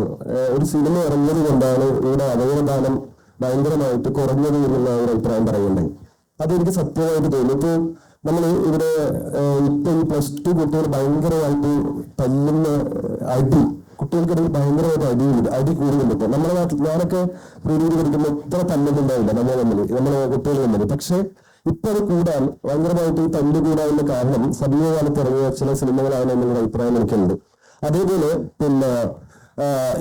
ഒരു സിനിമ ഇറങ്ങിയത് കൊണ്ടാണ് ഇവിടെ അവയവദാനം ഭയങ്കരമായിട്ട് കുറഞ്ഞത് എന്നുള്ള ഒരു അഭിപ്രായം പറയുന്നുണ്ട്. അതെനിക്ക് സത്യമായിട്ട് തോന്നി. ഇപ്പൊ നമ്മൾ ഇവിടെ ഇപ്പൊ ഈ +2 കുട്ടികൾ ഭയങ്കരമായിട്ട് തല്ലുന്ന കുട്ടികൾക്കിടയിൽ ഭയങ്കരമായിട്ട് അടി കൂടുന്നുണ്ട്. ഇപ്പൊ നമ്മുടെ നാട്ടിൽ ഞാനൊക്കെ പ്രീതിയിൽ പഠിക്കുമ്പോൾ ഇത്ര തല്ലുന്നുണ്ടാവില്ല നമ്മളെ കുട്ടികൾ തമ്മിൽ. പക്ഷെ ഇപ്പൊ അത് കൂടാൻ ഭയങ്കരമായിട്ട് തല്ല് കൂടാനുള്ള കാരണം സമീപകാലത്ത് ഇറങ്ങിയ ചില സിനിമകളാണ് എന്നുള്ള അഭിപ്രായം എനിക്കുണ്ട്. അതേപോലെ പിന്നെ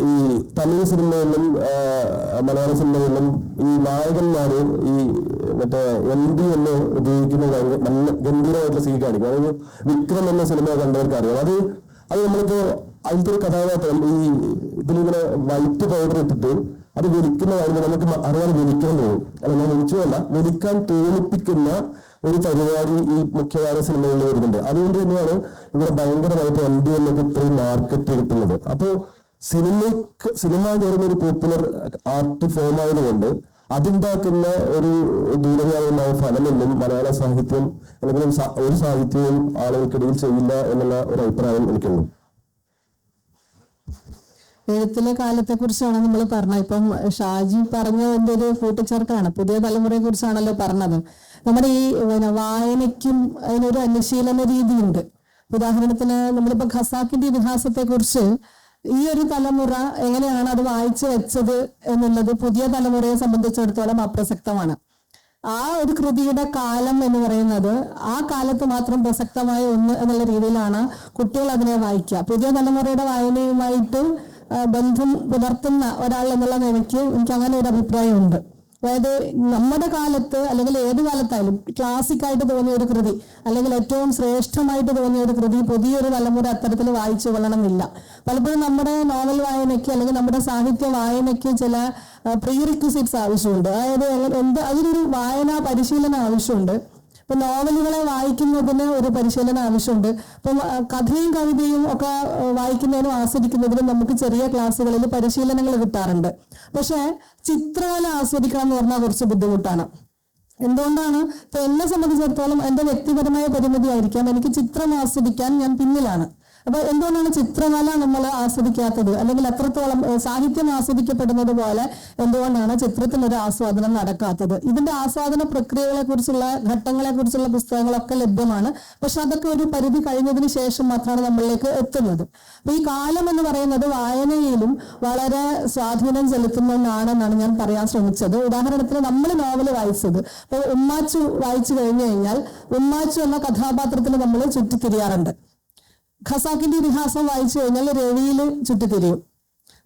ഈ തമിഴ് സിനിമയിലും മലയാള സിനിമയിലും ഈ നായകന്മാര് ഈ മറ്റേ MD എന്ന് ഉപയോഗിക്കുന്ന നല്ല ഗംഭീരമായിട്ടുള്ള സീൻ കാണിക്കും. അതായത് വിക്രം എന്ന സിനിമ കണ്ടവർക്ക് അറിയാം. അത് നമ്മളിപ്പോ അതിലത്തെ ഒരു കഥാപാത്രം ഈ ഇതിലിങ്ങനെ വൈറ്റ് പൗഡർ ഇട്ടിട്ട് അത് വലിക്കുന്ന കാര്യം നമുക്ക് അറിയാൻ വലിക്കാൻ തോന്നും. അല്ല, ഞാൻ വലിച്ചതല്ല, വലിക്കാൻ തോന്നിപ്പിക്കുന്ന ഒരു പരിപാടി ഈ മുഖ്യധാര സിനിമകളിൽ വരുന്നുണ്ട്. അതുകൊണ്ട് തന്നെയാണ് ഇവിടെ ഭയങ്കരമായിട്ട് MD എന്നൊക്കെ ഇത്രയും മാർക്കറ്റ് കിട്ടുന്നത്. അപ്പോ സിനിമ എന്ന് ഒരു പോപ്പുലർ ആർട്ട് ഫോം ആയതുകൊണ്ട് അതുണ്ടാക്കുന്ന ഒരു ദൂരവ്യാപകമായ ഫലമൊന്നും മലയാള സാഹിത്യം അല്ലെങ്കിൽ ഒരു സാഹിത്യവും ആളുകൾക്കിടയിൽ ചെയ്യില്ല എന്നുള്ള ഒരു അഭിപ്രായം എനിക്കുണ്ട്.
എഴുത്തിലെ കാലത്തെ കുറിച്ചാണ് നമ്മൾ പറഞ്ഞത്. ഇപ്പം ഷാജി പറഞ്ഞതിന്റെ ഒരു കൂട്ടിച്ചേർക്കാണ്. പുതിയ തലമുറയെ കുറിച്ചാണല്ലോ പറഞ്ഞത്. നമ്മുടെ ഈ വായനയ്ക്കും അതിനൊരു അനുശീലന രീതിയുണ്ട്. ഉദാഹരണത്തിന് നമ്മളിപ്പോ ഖസാക്കിന്റെ ഇതിഹാസത്തെ കുറിച്ച് ഈ ഒരു തലമുറ എങ്ങനെയാണ് അത് വായിച്ചു വെച്ചത് എന്നുള്ളത് പുതിയ തലമുറയെ സംബന്ധിച്ചിടത്തോളം അപ്രസക്തമാണ്. ആ ഒരു കൃതിയുടെ കാലം എന്ന് പറയുന്നത് ആ കാലത്ത് മാത്രം പ്രസക്തമായ ഒന്ന് എന്നുള്ള രീതിയിലാണ് കുട്ടികൾ അതിനെ വായിക്കുക. പുതിയ തലമുറയുടെ വായനയുമായിട്ട് ബന്ധം പുലർത്തുന്ന ഒരാൾ എന്നുള്ള നിലയ്ക്ക് എനിക്ക് അങ്ങനെ ഒരു അഭിപ്രായമുണ്ട്. അതായത് നമ്മുടെ കാലത്ത് അല്ലെങ്കിൽ ഏത് കാലത്തായാലും ക്ലാസിക്കായിട്ട് തോന്നിയ ഒരു കൃതി അല്ലെങ്കിൽ ഏറ്റവും ശ്രേഷ്ഠമായിട്ട് തോന്നിയ ഒരു കൃതി പുതിയൊരു തലമുറ അത്തരത്തിൽ വായിച്ചു കൊള്ളണമെന്നില്ല. പലപ്പോഴും നമ്മുടെ നോവൽ വായനയ്ക്ക് അല്ലെങ്കിൽ നമ്മുടെ സാഹിത്യ വായനയ്ക്ക് ചില പ്രീറിക്വിസിറ്റ്സ് ആവശ്യമുണ്ട്. അതായത് അതിനൊരു വായനാ പരിശീലനം ആവശ്യമുണ്ട്. ഇപ്പൊ നോവലുകളെ വായിക്കുന്നതിന് ഒരു പരിശീലനം ആവശ്യമുണ്ട്. ഇപ്പം കഥയും കവിതയും ഒക്കെ വായിക്കുന്നതിനും ആസ്വദിക്കുന്നതിനും നമുക്ക് ചെറിയ ക്ലാസ്സുകളിൽ പരിശീലനങ്ങൾ കിട്ടാറുണ്ട്. പക്ഷെ ചിത്രകല ആസ്വദിക്കണം എന്ന് പറഞ്ഞാൽ കുറച്ച് ബുദ്ധിമുട്ടാണ്. എന്തുകൊണ്ടാണ്? ഇപ്പൊ എന്നെ സംബന്ധിച്ചിടത്തോളം എൻ്റെ വ്യക്തിപരമായ പരിമിതി ആയിരിക്കാം, എനിക്ക് ചിത്രം ആസ്വദിക്കാൻ ഞാൻ പിന്നിലാണ്. അപ്പൊ എന്തുകൊണ്ടാണ് ചിത്രകല നമ്മൾ ആസ്വദിക്കാത്തത്, അല്ലെങ്കിൽ എത്രത്തോളം സാഹിത്യം ആസ്വദിക്കപ്പെടുന്നത് പോലെ എന്തുകൊണ്ടാണ് ചിത്രത്തിനൊരു ആസ്വാദനം നടക്കാത്തത്? ഇതിന്റെ ആസ്വാദന പ്രക്രിയകളെ കുറിച്ചുള്ള ഘട്ടങ്ങളെ കുറിച്ചുള്ള പുസ്തകങ്ങളൊക്കെ ലഭ്യമാണ്. പക്ഷെ അതൊക്കെ ഒരു പരിധി കഴിഞ്ഞതിന് ശേഷം മാത്രമാണ് നമ്മളിലേക്ക് എത്തുന്നത്. അപ്പൊ ഈ കാലം എന്ന് പറയുന്നത് വായനയിലും വളരെ സ്വാധീനം ചെലുത്തുന്നതാണെന്നാണ് ഞാൻ പറയാൻ ശ്രമിച്ചത്. ഉദാഹരണത്തിന് നമ്മൾ നോവൽ വായിച്ചത്, ഇപ്പൊ ഉമ്മാച്ചു വായിച്ചു കഴിഞ്ഞു കഴിഞ്ഞാൽ ഉമ്മാച്ചു എന്ന കഥാപാത്രത്തിൽ നമ്മൾ ചുറ്റിത്തിരിയാറുണ്ട്. ഖസാക്കിന്റെ ഇതിഹാസം വായിച്ചു കഴിഞ്ഞാൽ രവിയിൽ ചുറ്റിത്തിരിയും.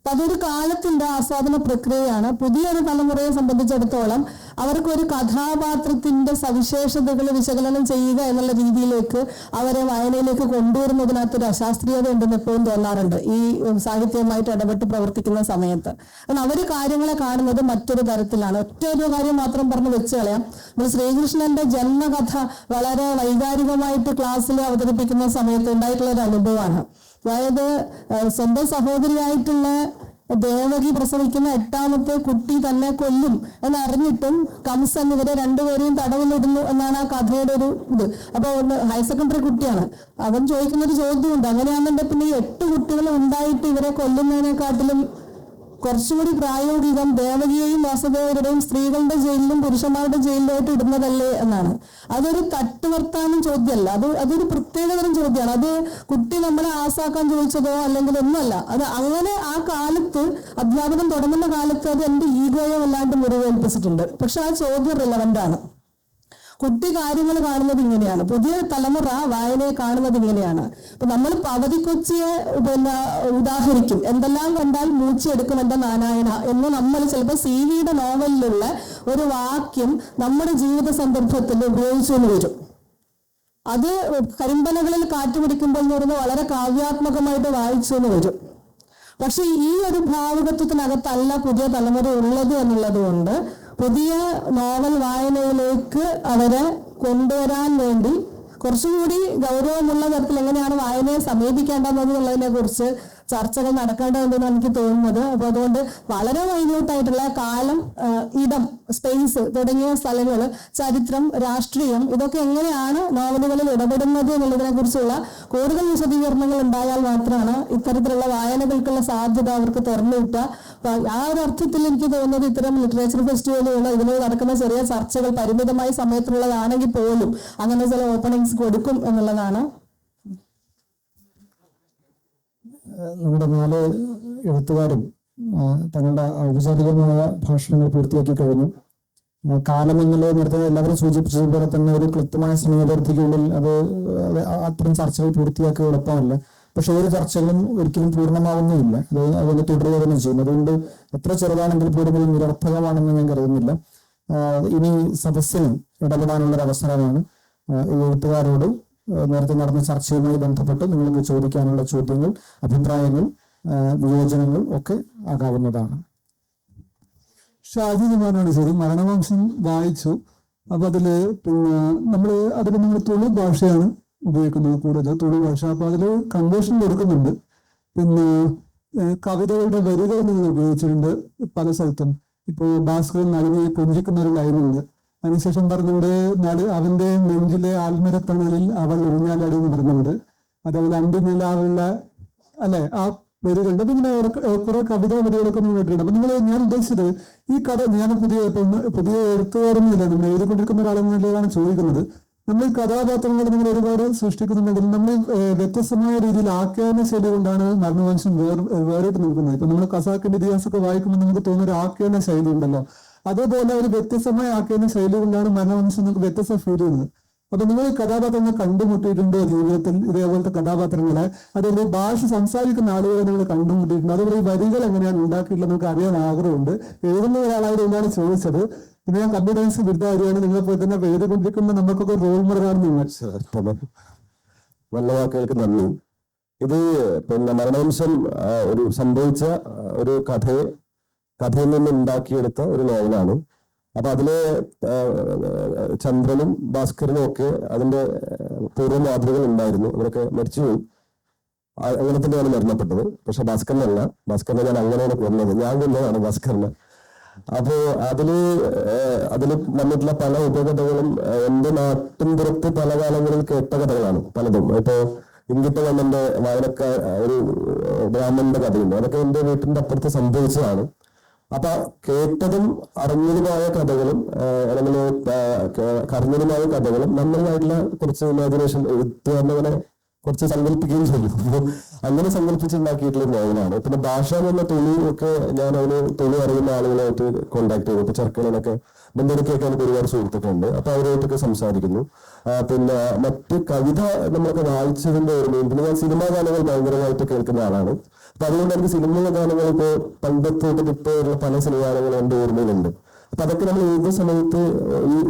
അപ്പൊ അതൊരു കാലത്തിന്റെ ആസ്വാദന പ്രക്രിയയാണ്. പുതിയൊരു തലമുറയെ സംബന്ധിച്ചിടത്തോളം അവർക്കൊരു കഥാപാത്രത്തിന്റെ സവിശേഷതകൾ വിശകലനം ചെയ്യുക എന്നുള്ള രീതിയിലേക്ക് അവരെ വായനയിലേക്ക് കൊണ്ടുവരുന്നതിനകത്തൊരു അശാസ്ത്രീയത ഉണ്ടെന്ന് എപ്പോഴും തോന്നാറുണ്ട് ഈ സാഹിത്യവുമായിട്ട് ഇടപെട്ട് പ്രവർത്തിക്കുന്ന സമയത്ത്. കാരണം അവർ കാര്യങ്ങളെ കാണുന്നത് മറ്റൊരു തരത്തിലാണ്. ഒറ്റ ഒരു കാര്യം മാത്രം പറഞ്ഞ് വെച്ച് കളയാം. നമ്മൾ ശ്രീകൃഷ്ണന്റെ ജന്മകഥ വളരെ വൈകാരികമായിട്ട് ക്ലാസ്സിൽ അവതരിപ്പിക്കുന്ന സമയത്ത് ഉണ്ടായിട്ടുള്ള ഒരു അനുഭവമാണ്. അതായത് സ്വന്തം സഹോദരിയായിട്ടുള്ള ദേവകി പ്രസവിക്കുന്ന 8ാമത്തെ കുട്ടി തന്നെ കൊല്ലും എന്നറിഞ്ഞിട്ടും കംസൻ ഇവരെ രണ്ടുപേരെയും തടവിലിടുന്നു എന്നാണ് ആ കഥയുടെ ഒരു ഇത്. അപ്പൊ ഹയർ സെക്കൻഡറി കുട്ടിയാണ്. അവൻ ചോദിക്കുന്ന ഒരു ചോദ്യമുണ്ട്, അങ്ങനെയാണെന്നുണ്ടെങ്കിൽ പിന്നെ ഈ 8 കുട്ടികൾ ഉണ്ടായിട്ട് ഇവരെ കൊല്ലുന്നതിനെക്കാട്ടിലും കുറച്ചുകൂടി പ്രായോഗികം ദേവകിയെയും വാസുദേവരുടെയും സ്ത്രീകളുടെ ജയിലിലും പുരുഷന്മാരുടെ ജയിലിലുമായിട്ട് ഇടുന്നതല്ലേ എന്നാണ്. അതൊരു തട്ടുവർത്താനം ചോദ്യമല്ല, അതൊരു പ്രത്യേകതരം ചോദ്യമാണ്. അത് കുട്ടി നമ്മളെ ആസാക്കാൻ ചോദിച്ചതോ അല്ലെങ്കിൽ ഒന്നുമല്ല. അത് അങ്ങനെ ആ കാലത്ത് അധ്യാപനം തുടങ്ങുന്ന കാലത്ത് അത് എൻ്റെ ഈഗോയെ വല്ലാണ്ട് മുറിവേൽപ്പിച്ചിട്ടുണ്ട്. പക്ഷെ ആ ചോദ്യം റിലവൻ്റ് ആണ്. കുട്ടി കാര്യങ്ങൾ കാണുന്നത് ഇങ്ങനെയാണ്, പുതിയ തലമുറ വായനയെ കാണുന്നത് ഇങ്ങനെയാണ്. അപ്പൊ നമ്മൾ അവധിക്കൊച്ചിയെ ഉദാഹരിക്കും, എന്തെല്ലാം കണ്ടാൽ മൂച്ചെടുക്കും എന്റെ നാരായണ എന്ന് നമ്മൾ ചിലപ്പോൾ CV-യുടെ നോവലിലുള്ള ഒരു വാക്യം നമ്മുടെ ജീവിത സന്ദർഭത്തിൽ ഉപയോഗിച്ചു എന്ന് വരും. അത് കരിമ്പനകളിൽ കാറ്റുപിടിക്കുമ്പോൾ എന്ന് പറയുന്നത് വളരെ കാവ്യാത്മകമായിട്ട് വായിച്ചു എന്ന് വരും. പക്ഷെ ഈ ഒരു ഭാവുകത്വത്തിനകത്തല്ല പുതിയ തലമുറ ഉള്ളത് എന്നുള്ളത് കൊണ്ട് പുതിയ നോവൽ വായനയിലേക്ക് അവരെ കൊണ്ടുവരാൻ വേണ്ടി കുറച്ചുകൂടി ഗൗരവമുള്ള തരത്തിൽ എങ്ങനെയാണ് വായനയെ സമീപിക്കേണ്ടതെന്നുള്ളതിനെ കുറിച്ച് ചർച്ചകൾ നടക്കേണ്ടതെന്നാണ് എനിക്ക് തോന്നുന്നത്. അപ്പൊ അതുകൊണ്ട് വളരെ മൈന്യൂട്ടായിട്ടുള്ള കാലം, ഇടം, സ്പേസ് തുടങ്ങിയ സ്ഥലങ്ങൾ, ചരിത്രം, രാഷ്ട്രീയം ഇതൊക്കെ എങ്ങനെയാണ് നോവലുകളിൽ ഇടപെടുന്നത് എന്നുള്ളതിനെ കുറിച്ചുള്ള കൂടുതൽ വിശദീകരണങ്ങൾ ഉണ്ടായാൽ മാത്രമാണ് ഇത്തരത്തിലുള്ള വായനകൾക്കുള്ള സാധ്യത അവർക്ക് തുറന്നു കിട്ടുക. അപ്പൊ ആ ഒരു അർത്ഥത്തിൽ എനിക്ക് തോന്നുന്നത് ഇത്തരം ലിറ്ററേച്ചർ ഫെസ്റ്റിവലുകൾ ഇതിൽ നടക്കുന്ന ചെറിയ ചർച്ചകൾ പരിമിതമായ സമയത്തുള്ളതാണെങ്കിൽ പോലും അങ്ങനെ ചില ഓപ്പണിങ്സ് കൊടുക്കും എന്നുള്ളതാണ്.
നമ്മുടെ 4 എഴുത്തുകാരും തങ്ങളുടെ ഔപചാരികമായ ഭാഷണങ്ങൾ പൂർത്തിയാക്കി കഴിഞ്ഞു. കാലം എന്നുള്ളത് നേരത്തെ എല്ലാവരും സൂചിപ്പിച്ചതുപോലെ തന്നെ ഒരു കൃത്യമായ സമയപരിധിക്കുള്ളിൽ അത്തരം ചർച്ചകൾ പൂർത്തിയാക്കുക എളുപ്പമല്ല. പക്ഷെ ഒരു ചർച്ചകളും ഒരിക്കലും പൂർണ്ണമാവുന്നുമില്ല. അതിന് തുടരുക തന്നെ ചെയ്യും. അതുകൊണ്ട് എത്ര ചെറുതാണെങ്കിൽ പോലും ഇത് നിരർത്ഥകമാണെന്ന് ഞാൻ കരുതുന്നില്ല. ഇനി സദസ്സിന് ഇടപെടാനുള്ള ഒരു അവസരമാണ്. എഴുത്തുകാരോട് നേരത്തെ നടന്ന ചർച്ചയുമായി ബന്ധപ്പെട്ട് നിങ്ങൾക്ക് ചോദിക്കാനുള്ള ചോദ്യങ്ങൾ, അഭിപ്രായങ്ങൾ, വിയോജനങ്ങൾ ഒക്കെ ആകാവുന്നതാണ്.
ഷാജി കുമാറാണ് ശരി. മരണവംശം വായിച്ചു. അപ്പൊ അതില് നമ്മൾ തുളു ഭാഷയാണ് ഉപയോഗിക്കുന്നത്, കൂടുതൽ തുളു ഭാഷ. അപ്പൊ അതില് കൺവേർഷൻ കൊടുക്കുന്നുണ്ട്. പിന്നെ കവിതകളുടെ വരികൾ നിങ്ങൾ ഉപയോഗിച്ചിട്ടുണ്ട് പല സ്ഥലത്തും. ഇപ്പോ ഭാസ്കരൻ നടുവിൽ പുഞ്ചിക്കുന്ന ഒരു ലൈനുണ്ട്. അതിനുശേഷം പറഞ്ഞുകൊണ്ട് അവന്റെ നെഞ്ചിലെ ആത്മരത്തണലിൽ അവൾ ഉറിഞ്ഞാലടി എന്ന് പറഞ്ഞുകൊണ്ട്, അതേപോലെ അന്തിനിലാവുള്ള അല്ലെ ആ വരികളുണ്ട്. പിന്നെ കുറെ കവിതാ വരികളൊക്കെ നിങ്ങൾ കേട്ടിട്ടുണ്ട്. അപ്പൊ ഞാൻ ഉദ്ദേശിച്ചത് ഈ കഥ ഞാൻ പുതിയ എഴുത്തുകാരൊന്നുമില്ല, നമ്മൾ എഴുതിക്കൊണ്ടിരിക്കുന്ന ഒരാളെന്നുള്ളതാണ് ചോദിക്കുന്നത്. നമ്മൾ ഈ കഥാപാത്രങ്ങൾ നിങ്ങൾ ഒരുപാട് സൃഷ്ടിക്കുന്നുണ്ടെങ്കിൽ നമ്മൾ വ്യത്യസ്തമായ രീതിയിൽ ആഖ്യാന ശൈലി കൊണ്ടാണ് മരണവംശം വേറിട്ട് നിൽക്കുന്നത്. ഇപ്പൊ നമ്മൾ ഖസാക്കിന്റെ ഇതിഹാസമൊക്കെ വായിക്കുമ്പോൾ നമുക്ക് തോന്നുന്ന ഒരു ആഖ്യാന ശൈലി ഉണ്ടല്ലോ, അതേപോലെ ഒരു വ്യത്യസ്തമായ ആഖ്യാന ശൈലി കൊണ്ടാണ് മരണവംശം നമുക്ക് വ്യത്യസ്ത ഫീൽ ചെയ്യുന്നത്. അപ്പൊ നിങ്ങൾ കഥാപാത്രങ്ങൾ കണ്ടുമുട്ടിയിട്ടുണ്ടോ ജീവിതത്തിൽ ഇതേപോലത്തെ കഥാപാത്രങ്ങളെ? അതേപോലെ ഭാഷ സംസാരിക്കുന്ന ആളുകളെ നിങ്ങൾ കണ്ടുമുട്ടിയിട്ടുണ്ടോ? അതേപോലെ ഈ വരികൾ എങ്ങനെയാണ് ഉണ്ടാക്കിയിട്ടുള്ളത് നമുക്ക് അറിയാൻ ആഗ്രഹമുണ്ട്. എഴുതുന്ന ഒരാളായതുകൊണ്ടാണ് ചോദിച്ചത്. പിന്നെ ഞാൻ കമ്പ്യൂട്ടർ സയൻസ് ബിരുദധാരിയാണ്. നിങ്ങളെപ്പോലെ തന്നെ എഴുതിക്കൊണ്ടിരിക്കുന്ന നമുക്കൊക്കെ റോൾ മോഡലാണ് നിങ്ങൾ.
നല്ല വാക്കുകൾക്ക് നന്ദി. ഇത് മരണവംശം ഒരു സംഭവിച്ച ഒരു കഥയിൽ നിന്ന് ഉണ്ടാക്കിയെടുത്ത ഒരു നോവലാണ്. അപ്പൊ അതിലെ ചന്ദ്രനും ഭാസ്കരനും ഒക്കെ അതിന്റെ പൂർവ്വ മാതൃകൾ ഉണ്ടായിരുന്നു. അവരൊക്കെ മരിച്ചുപോയി. അങ്ങനെ തന്നെയാണ് മരണപ്പെട്ടത്. പക്ഷെ ഭാസ്കരനല്ല, ഭാസ്കരനെ ഞാൻ അങ്ങനെയാണ് കൊന്നത്, ഞാൻ കൊന്നതാണ് ഭാസ്കരനെ. അപ്പോ അതില് വന്നിട്ടുള്ള പല ഉപകഥകളും എന്റെ നാട്ടിൻ പുറത്ത് പല കാലങ്ങളിൽ കേട്ട കഥകളാണ് പലതും. ഇപ്പോ ഇങ്കിട്ടവണ്ണന്റെ വായനക്കാർ ഒരു ബ്രാഹ്മണന്റെ കഥയുണ്ട്. അതൊക്കെ എൻ്റെ വീട്ടിന്റെ അപ്പുറത്ത് സംഭവിച്ചതാണ്. അപ്പൊ കേട്ടതും അറിഞ്ഞതുമായ കഥകളും അല്ലെങ്കിൽ കറിഞ്ഞതുമായ കഥകളും നമ്മളുമായിട്ടുള്ള കുറച്ച് ഇമാജിനേഷൻ എഴുത്തുകാരനെ കുറച്ച് സങ്കല്പിക്കുകയും ചെയ്യും. അപ്പോൾ അങ്ങനെ സങ്കല്പിച്ചുണ്ടാക്കിയിട്ടുള്ള നോവലാണ്. പിന്നെ ഭാഷ എന്ന തുണി ഒക്കെ ഞാൻ അതിന് തുണി അറിയുന്ന ആളുകളായിട്ട് കോണ്ടാക്ട് ചെയ്തു. ഇപ്പൊ ചെറുക്കനൊക്കെ ബന്ധുക്കളൊക്കെ എനിക്ക് ഒരുപാട് സുഹൃത്തുക്കളുണ്ട്. അപ്പൊ അവരുമായിട്ടൊക്കെ സംസാരിക്കുന്നു. പിന്നെ മറ്റ് കവിത നമ്മളൊക്കെ വായിച്ചതിന്റെ ഓർമ്മയും, പിന്നെ ഞാൻ സിനിമാ ഗാനങ്ങൾ ഭയങ്കരമായിട്ട് കേൾക്കുന്ന ആളാണ്. അപ്പൊ അതുകൊണ്ട് എനിക്ക് സിനിമാ ഗാനങ്ങൾ ഇപ്പോ പണ്ടത്തോട്ട് ഇപ്പോഴുള്ള പല സിനിമാ ഗാനങ്ങളും എൻ്റെ ഓർമ്മയിലുണ്ട്. അപ്പൊ അതൊക്കെ നമ്മൾ ഏത് സമയത്ത്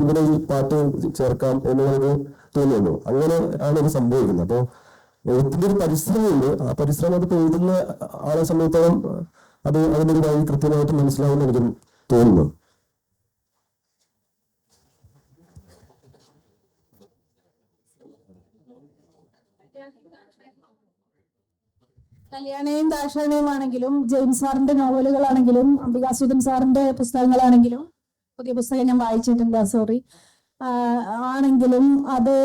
ഇവിടെ ഈ പാട്ട് ചേർക്കാം എന്ന് നമുക്ക് തോന്നുന്നു. അങ്ങനെ ആണ് ഇത് സംഭവിക്കുന്നത്. അപ്പോ എഴുത്തിന്റെ ഒരു പരിശ്രമമുണ്ട്. ആ പരിശ്രമം അത് എഴുതുന്ന ആളെ സംബന്ധിച്ചോളം അത് അതിൻ്റെ ഒരു വഴി കൃത്യമായിട്ട് മനസ്സിലാവുമെന്ന് എനിക്ക് തോന്നുന്നു.
കല്യാണിയും ദാക്ഷായണിയും ആണെങ്കിലും, ജെയിംസ് സാറിന്റെ നോവലുകളാണെങ്കിലും, അംബികാസുധൻ സാറിന്റെ പുസ്തകങ്ങളാണെങ്കിലും, പുതിയ പുസ്തകം ഞാൻ വായിച്ചിട്ടില്ല, സോറി, ആണെങ്കിലും അത്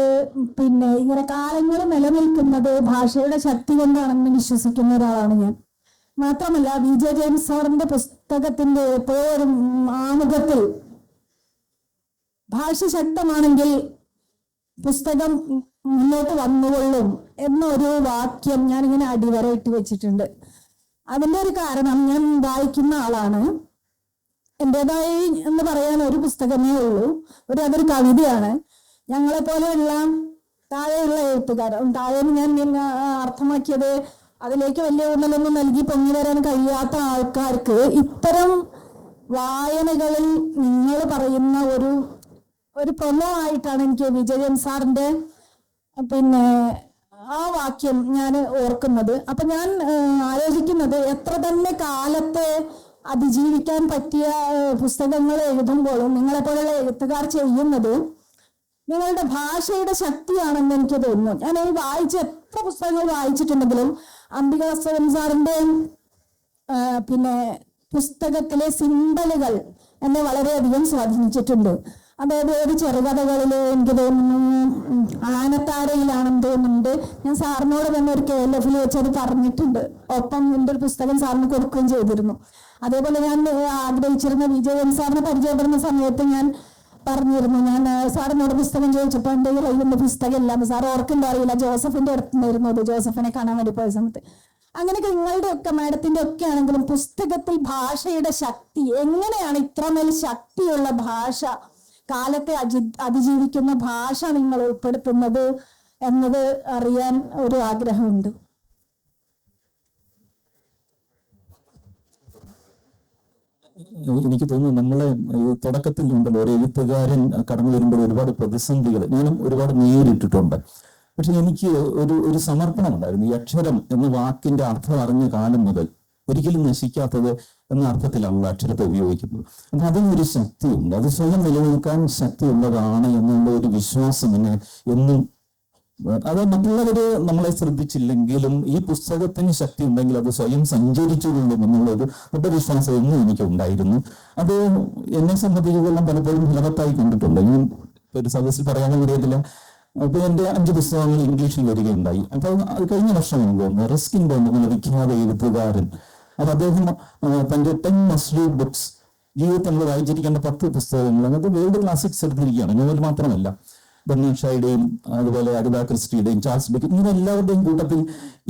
പിന്നെ ഇങ്ങനെ കാലങ്ങൾ നിലനിൽക്കുന്നത് ഭാഷയുടെ ശക്തി കൊണ്ടാണെന്ന് വിശ്വസിക്കുന്ന ഒരാളാണ് ഞാൻ. മാത്രമല്ല VJ ജെയിംസ് സാറിന്റെ പുസ്തകത്തിന്റെ എപ്പോഴും ആമുഖത്തിൽ ഭാഷ ശക്തമാണെങ്കിൽ പുസ്തകം മുന്നോട്ട് വന്നുകൊള്ളും എന്നൊരു വാക്യം ഞാനിങ്ങനെ അടിവരയിട്ട് വെച്ചിട്ടുണ്ട്. അതിൻ്റെ ഒരു കാരണം, ഞാൻ വായിക്കുന്ന ആളാണ്. എൻ്റെതായി എന്ന് പറയാൻ ഒരു പുസ്തകമേ ഉള്ളൂ. അതൊരു കവിതയാണ്. ഞങ്ങളെപ്പോലെയുള്ള താഴെയുള്ള എഴുത്തുകാർ, താഴെ ഞാൻ അർത്ഥമാക്കിയത് അതിലേക്ക് വലിയ ഊന്നലൊന്നും നൽകി പൊങ്ങി വരാൻ കഴിയാത്ത ആൾക്കാർക്ക് ഇത്തരം വായനകളിൽ നിങ്ങൾ പറയുന്ന ഒരു പ്രൊമോ ആയിട്ടാണ് എനിക്ക് വിജയൻ സാറിന്റെ പിന്നെ ആ വാക്യം ഞാൻ ഓർക്കുന്നത്. അപ്പൊ ഞാൻ ആലോചിക്കുന്നത്, എത്ര തന്നെ കാലത്തെ അതിജീവിക്കാൻ പറ്റിയ പുസ്തകങ്ങൾ എഴുതുമ്പോഴും നിങ്ങളെപ്പോലുള്ള എഴുത്തുകാർ ചെയ്യുന്നത് നിങ്ങളുടെ ഭാഷയുടെ ശക്തിയാണെന്ന് എനിക്ക് തോന്നുന്നു. ഞാൻ ഈ എത്ര പുസ്തകങ്ങൾ വായിച്ചിട്ടുണ്ടെങ്കിലും അംബികാസുധൻ സാറിന്റെ പിന്നെ പുസ്തകത്തിലെ സിംബലുകൾ എന്നെ വളരെയധികം സ്വാധീനിച്ചിട്ടുണ്ട്. അതായത് ഒരു ചെറുകഥകളിൽ എനിക്ക് തോന്നുന്നു ആനത്താരയിലാണെന്ന് തോന്നുന്നുണ്ട്, ഞാൻ സാറിനോട് തന്നെ ഒരു KLF വെച്ച് അത് പറഞ്ഞിട്ടുണ്ട്. ഒപ്പം എൻ്റെ ഒരു പുസ്തകം സാറിന് കൊടുക്കുകയും ചെയ്തിരുന്നു. അതേപോലെ ഞാൻ ആഗ്രഹിച്ചിരുന്ന വിജയൻ സാറിനെ പരിചയപ്പെടുന്ന സമയത്ത് ഞാൻ പറഞ്ഞിരുന്നു, ഞാൻ സാറിനോട് പുസ്തകം ചോദിച്ചപ്പോൾ എൻ്റെ കയ്യിലൊന്നും പുസ്തകം ഇല്ല. സാർ ഓർക്കുണ്ടോ അറിയില്ല, ജോസഫിന്റെ അടുത്തുനിന്നായിരുന്നു അത്, ജോസഫിനെ കാണാൻ വേണ്ടി പോയ സമയത്ത്. അങ്ങനെയൊക്കെ നിങ്ങളുടെ ഒക്കെ മാഡത്തിന്റെ ഒക്കെ ആണെങ്കിലും പുസ്തകത്തിൽ ഭാഷയുടെ ശക്തി എങ്ങനെയാണ്, ഇത്രമേൽ ശക്തിയുള്ള ഭാഷ, കാലത്തെ അതിജീവിക്കുന്ന ഭാഷ നിങ്ങൾ ഉൾപ്പെടുത്തുന്നത് എന്നത് അറിയാൻ ഒരു ആഗ്രഹമുണ്ട്.
എനിക്ക് തോന്നുന്നു നമ്മളെ തുടക്കത്തിൽ ഉണ്ടല്ലോ ഒരു എഴുത്തുകാരൻ കടന്നു വരുമ്പോൾ ഒരുപാട് പ്രതിസന്ധികൾ ഞാനും ഒരുപാട് നേരിട്ടിട്ടുണ്ട്. പക്ഷെ എനിക്ക് ഒരു സമർപ്പണം ഉണ്ടായിരുന്നു. ഈ അക്ഷരം എന്ന വാക്കിന്റെ അർത്ഥം അറിഞ്ഞ കാലം മുതൽ ഒരിക്കലും നശിക്കാത്തത് എന്ന അർത്ഥത്തിലാണ് അക്ഷരത്തെ ഉപയോഗിക്കുന്നത്. അപ്പൊ അതിനൊരു ശക്തിയുണ്ട്, അത് സ്വയം നിലനിൽക്കാൻ ശക്തിയുള്ളതാണ് എന്നുള്ള ഒരു വിശ്വാസം എന്നെ എന്നും, അത് മറ്റുള്ളവര് നമ്മളെ ശ്രദ്ധിച്ചില്ലെങ്കിലും ഈ പുസ്തകത്തിന് ശക്തി ഉണ്ടെങ്കിൽ അത് സ്വയം സഞ്ചരിച്ചുകൊള്ളും എന്നുള്ളൊരു വിശ്വാസം എന്നും എനിക്ക് ഉണ്ടായിരുന്നു. അത് എന്നെ സംബന്ധിച്ചിടത്തോളം പലപ്പോഴും ഫലവത്തായി കണ്ടിട്ടുണ്ട്. ഞാൻ ഒരു സദസ്സിൽ പറയാൻ കഴിയത്തില്ല. അപ്പൊ എൻ്റെ 5 പുസ്തകങ്ങൾ ഇംഗ്ലീഷിൽ വരികയുണ്ടായി. അപ്പൊ അത് കഴിഞ്ഞ വർഷം തോന്നുന്നു റിസ്കിൻ ബോണ്ട് വിഖ്യാത എഴുത്തുകാരൻ, അത് അദ്ദേഹം തന്റെ 10 മസ്റ്റ് റീഡ് ബുക്സ്, ജീവിതത്തിൽ നമ്മൾ വായിച്ചിരിക്കേണ്ട 10 പുസ്തകങ്ങൾ, അങ്ങനത്തെ വേൾഡ് ക്ലാസിക്സ് എടുത്തിരിക്കുകയാണ്. നോവൽ മാത്രമല്ല, ബെർണാഡ് ഷായുടെയും അതുപോലെ അഗത ക്രിസ്റ്റിയുടെയും ചാൾസ് ഡിക്കൻസ്, ഇങ്ങനെ എല്ലാവരുടെയും കൂട്ടത്തിൽ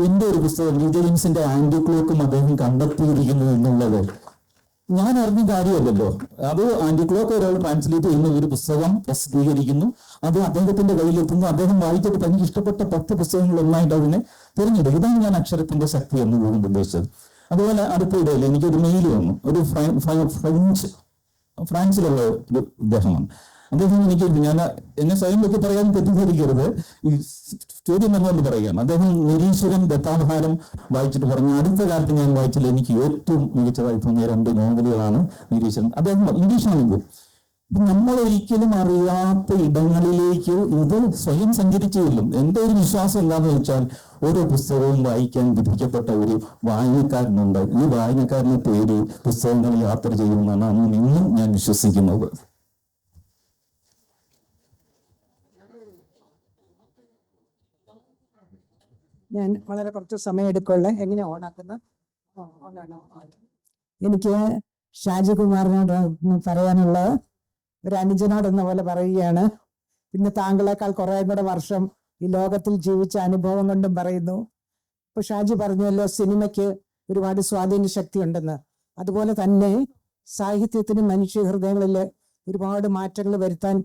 എൻ്റെ ഒരു പുസ്തകം വിജയൻസിന്റെ ആന്റി ക്ലോക്കും അദ്ദേഹം കണ്ടെത്തിയിരിക്കുന്നു എന്നുള്ളത് ഞാൻ അറിഞ്ഞ കാര്യമല്ലല്ലോ. അത് ആന്റി ക്ലോക്ക് ഒരാൾ ട്രാൻസ്ലേറ്റ് ചെയ്യുന്ന ഒരു പുസ്തകം പ്രസിദ്ധീകരിക്കുന്നു, അത് അദ്ദേഹത്തിന്റെ കയ്യിലെത്തുന്നു, അദ്ദേഹം വായിച്ചിട്ട് തനിക്ക് ഇഷ്ടപ്പെട്ട 10 പുസ്തകങ്ങൾ ഒന്നായിട്ട് അതിനെ തിരഞ്ഞെടുക്കും. ഇതാണ് ഞാൻ അക്ഷരത്തിന്റെ ശക്തി എന്ന് ഉദ്ദേശിച്ചത്. അതുപോലെ അടുത്തിടയിൽ എനിക്കൊരു മെയിൽ വന്നു. ഒരു ഫ്രാൻസിലുള്ള ഒരു അദ്ദേഹമാണ്. അദ്ദേഹം ഞാൻ എന്നെ സ്വയം പറ്റി പറയാൻ തെറ്റിദ്ധരിക്കരുത്, ഈ സ്റ്റോറി എന്നുകൊണ്ട് പറയുകയാണ്. അദ്ദേഹം നിരീശ്വരൻ ദത്താഭാരം വായിച്ചിട്ട് പറഞ്ഞു, അടുത്ത കാലത്ത് ഞാൻ വായിച്ചതിൽ എനിക്ക് ഏറ്റവും മികച്ചതായി തോന്നിയ 2 നോവലുകളാണ് നിരീശ്വരൻ. അദ്ദേഹം ഇംഗ്ലീഷാണെങ്കിൽ നമ്മൾ ഒരിക്കലും അറിയാത്ത ഇടങ്ങളിലേക്ക് ഇത് സ്വയം സഞ്ചരിച്ചു കൊള്ളും. എൻ്റെ ഒരു വിശ്വാസം എന്താണെന്ന് വെച്ചാൽ ഓരോ പുസ്തകവും വായിക്കാൻ വിധിക്കപ്പെട്ട ഒരു വായനക്കാരനുണ്ട്. ഈ വായനക്കാരനെ തേടി പുസ്തകങ്ങൾ യാത്ര ചെയ്യുമെന്നാണ് അന്ന് ഇന്നും ഞാൻ വിശ്വസിക്കുന്നത്.
ഞാൻ വളരെ കുറച്ച് സമയം എടുക്കുള്ളൂ. എങ്ങനെ ഓണാക്കുന്നത്? എനിക്ക് ഷാജികുമാറിനോട് പറയാനുള്ളത് ഒരു അനുജനോടെന്ന പോലെ പറയുകയാണ്. പിന്നെ താങ്കളെക്കാൾ കുറേ കൂടെ വർഷം ഈ ലോകത്തിൽ ജീവിച്ച അനുഭവം കൊണ്ടും പറയുന്നു. ഇപ്പൊ ഷാജി പറഞ്ഞല്ലോ സിനിമയ്ക്ക് ഒരുപാട് സ്വാധീന ശക്തി ഉണ്ടെന്ന്. അതുപോലെ തന്നെ സാഹിത്യത്തിന് മനുഷ്യ ഹൃദയങ്ങളിൽ ഒരുപാട് മാറ്റങ്ങൾ വരുത്താൻ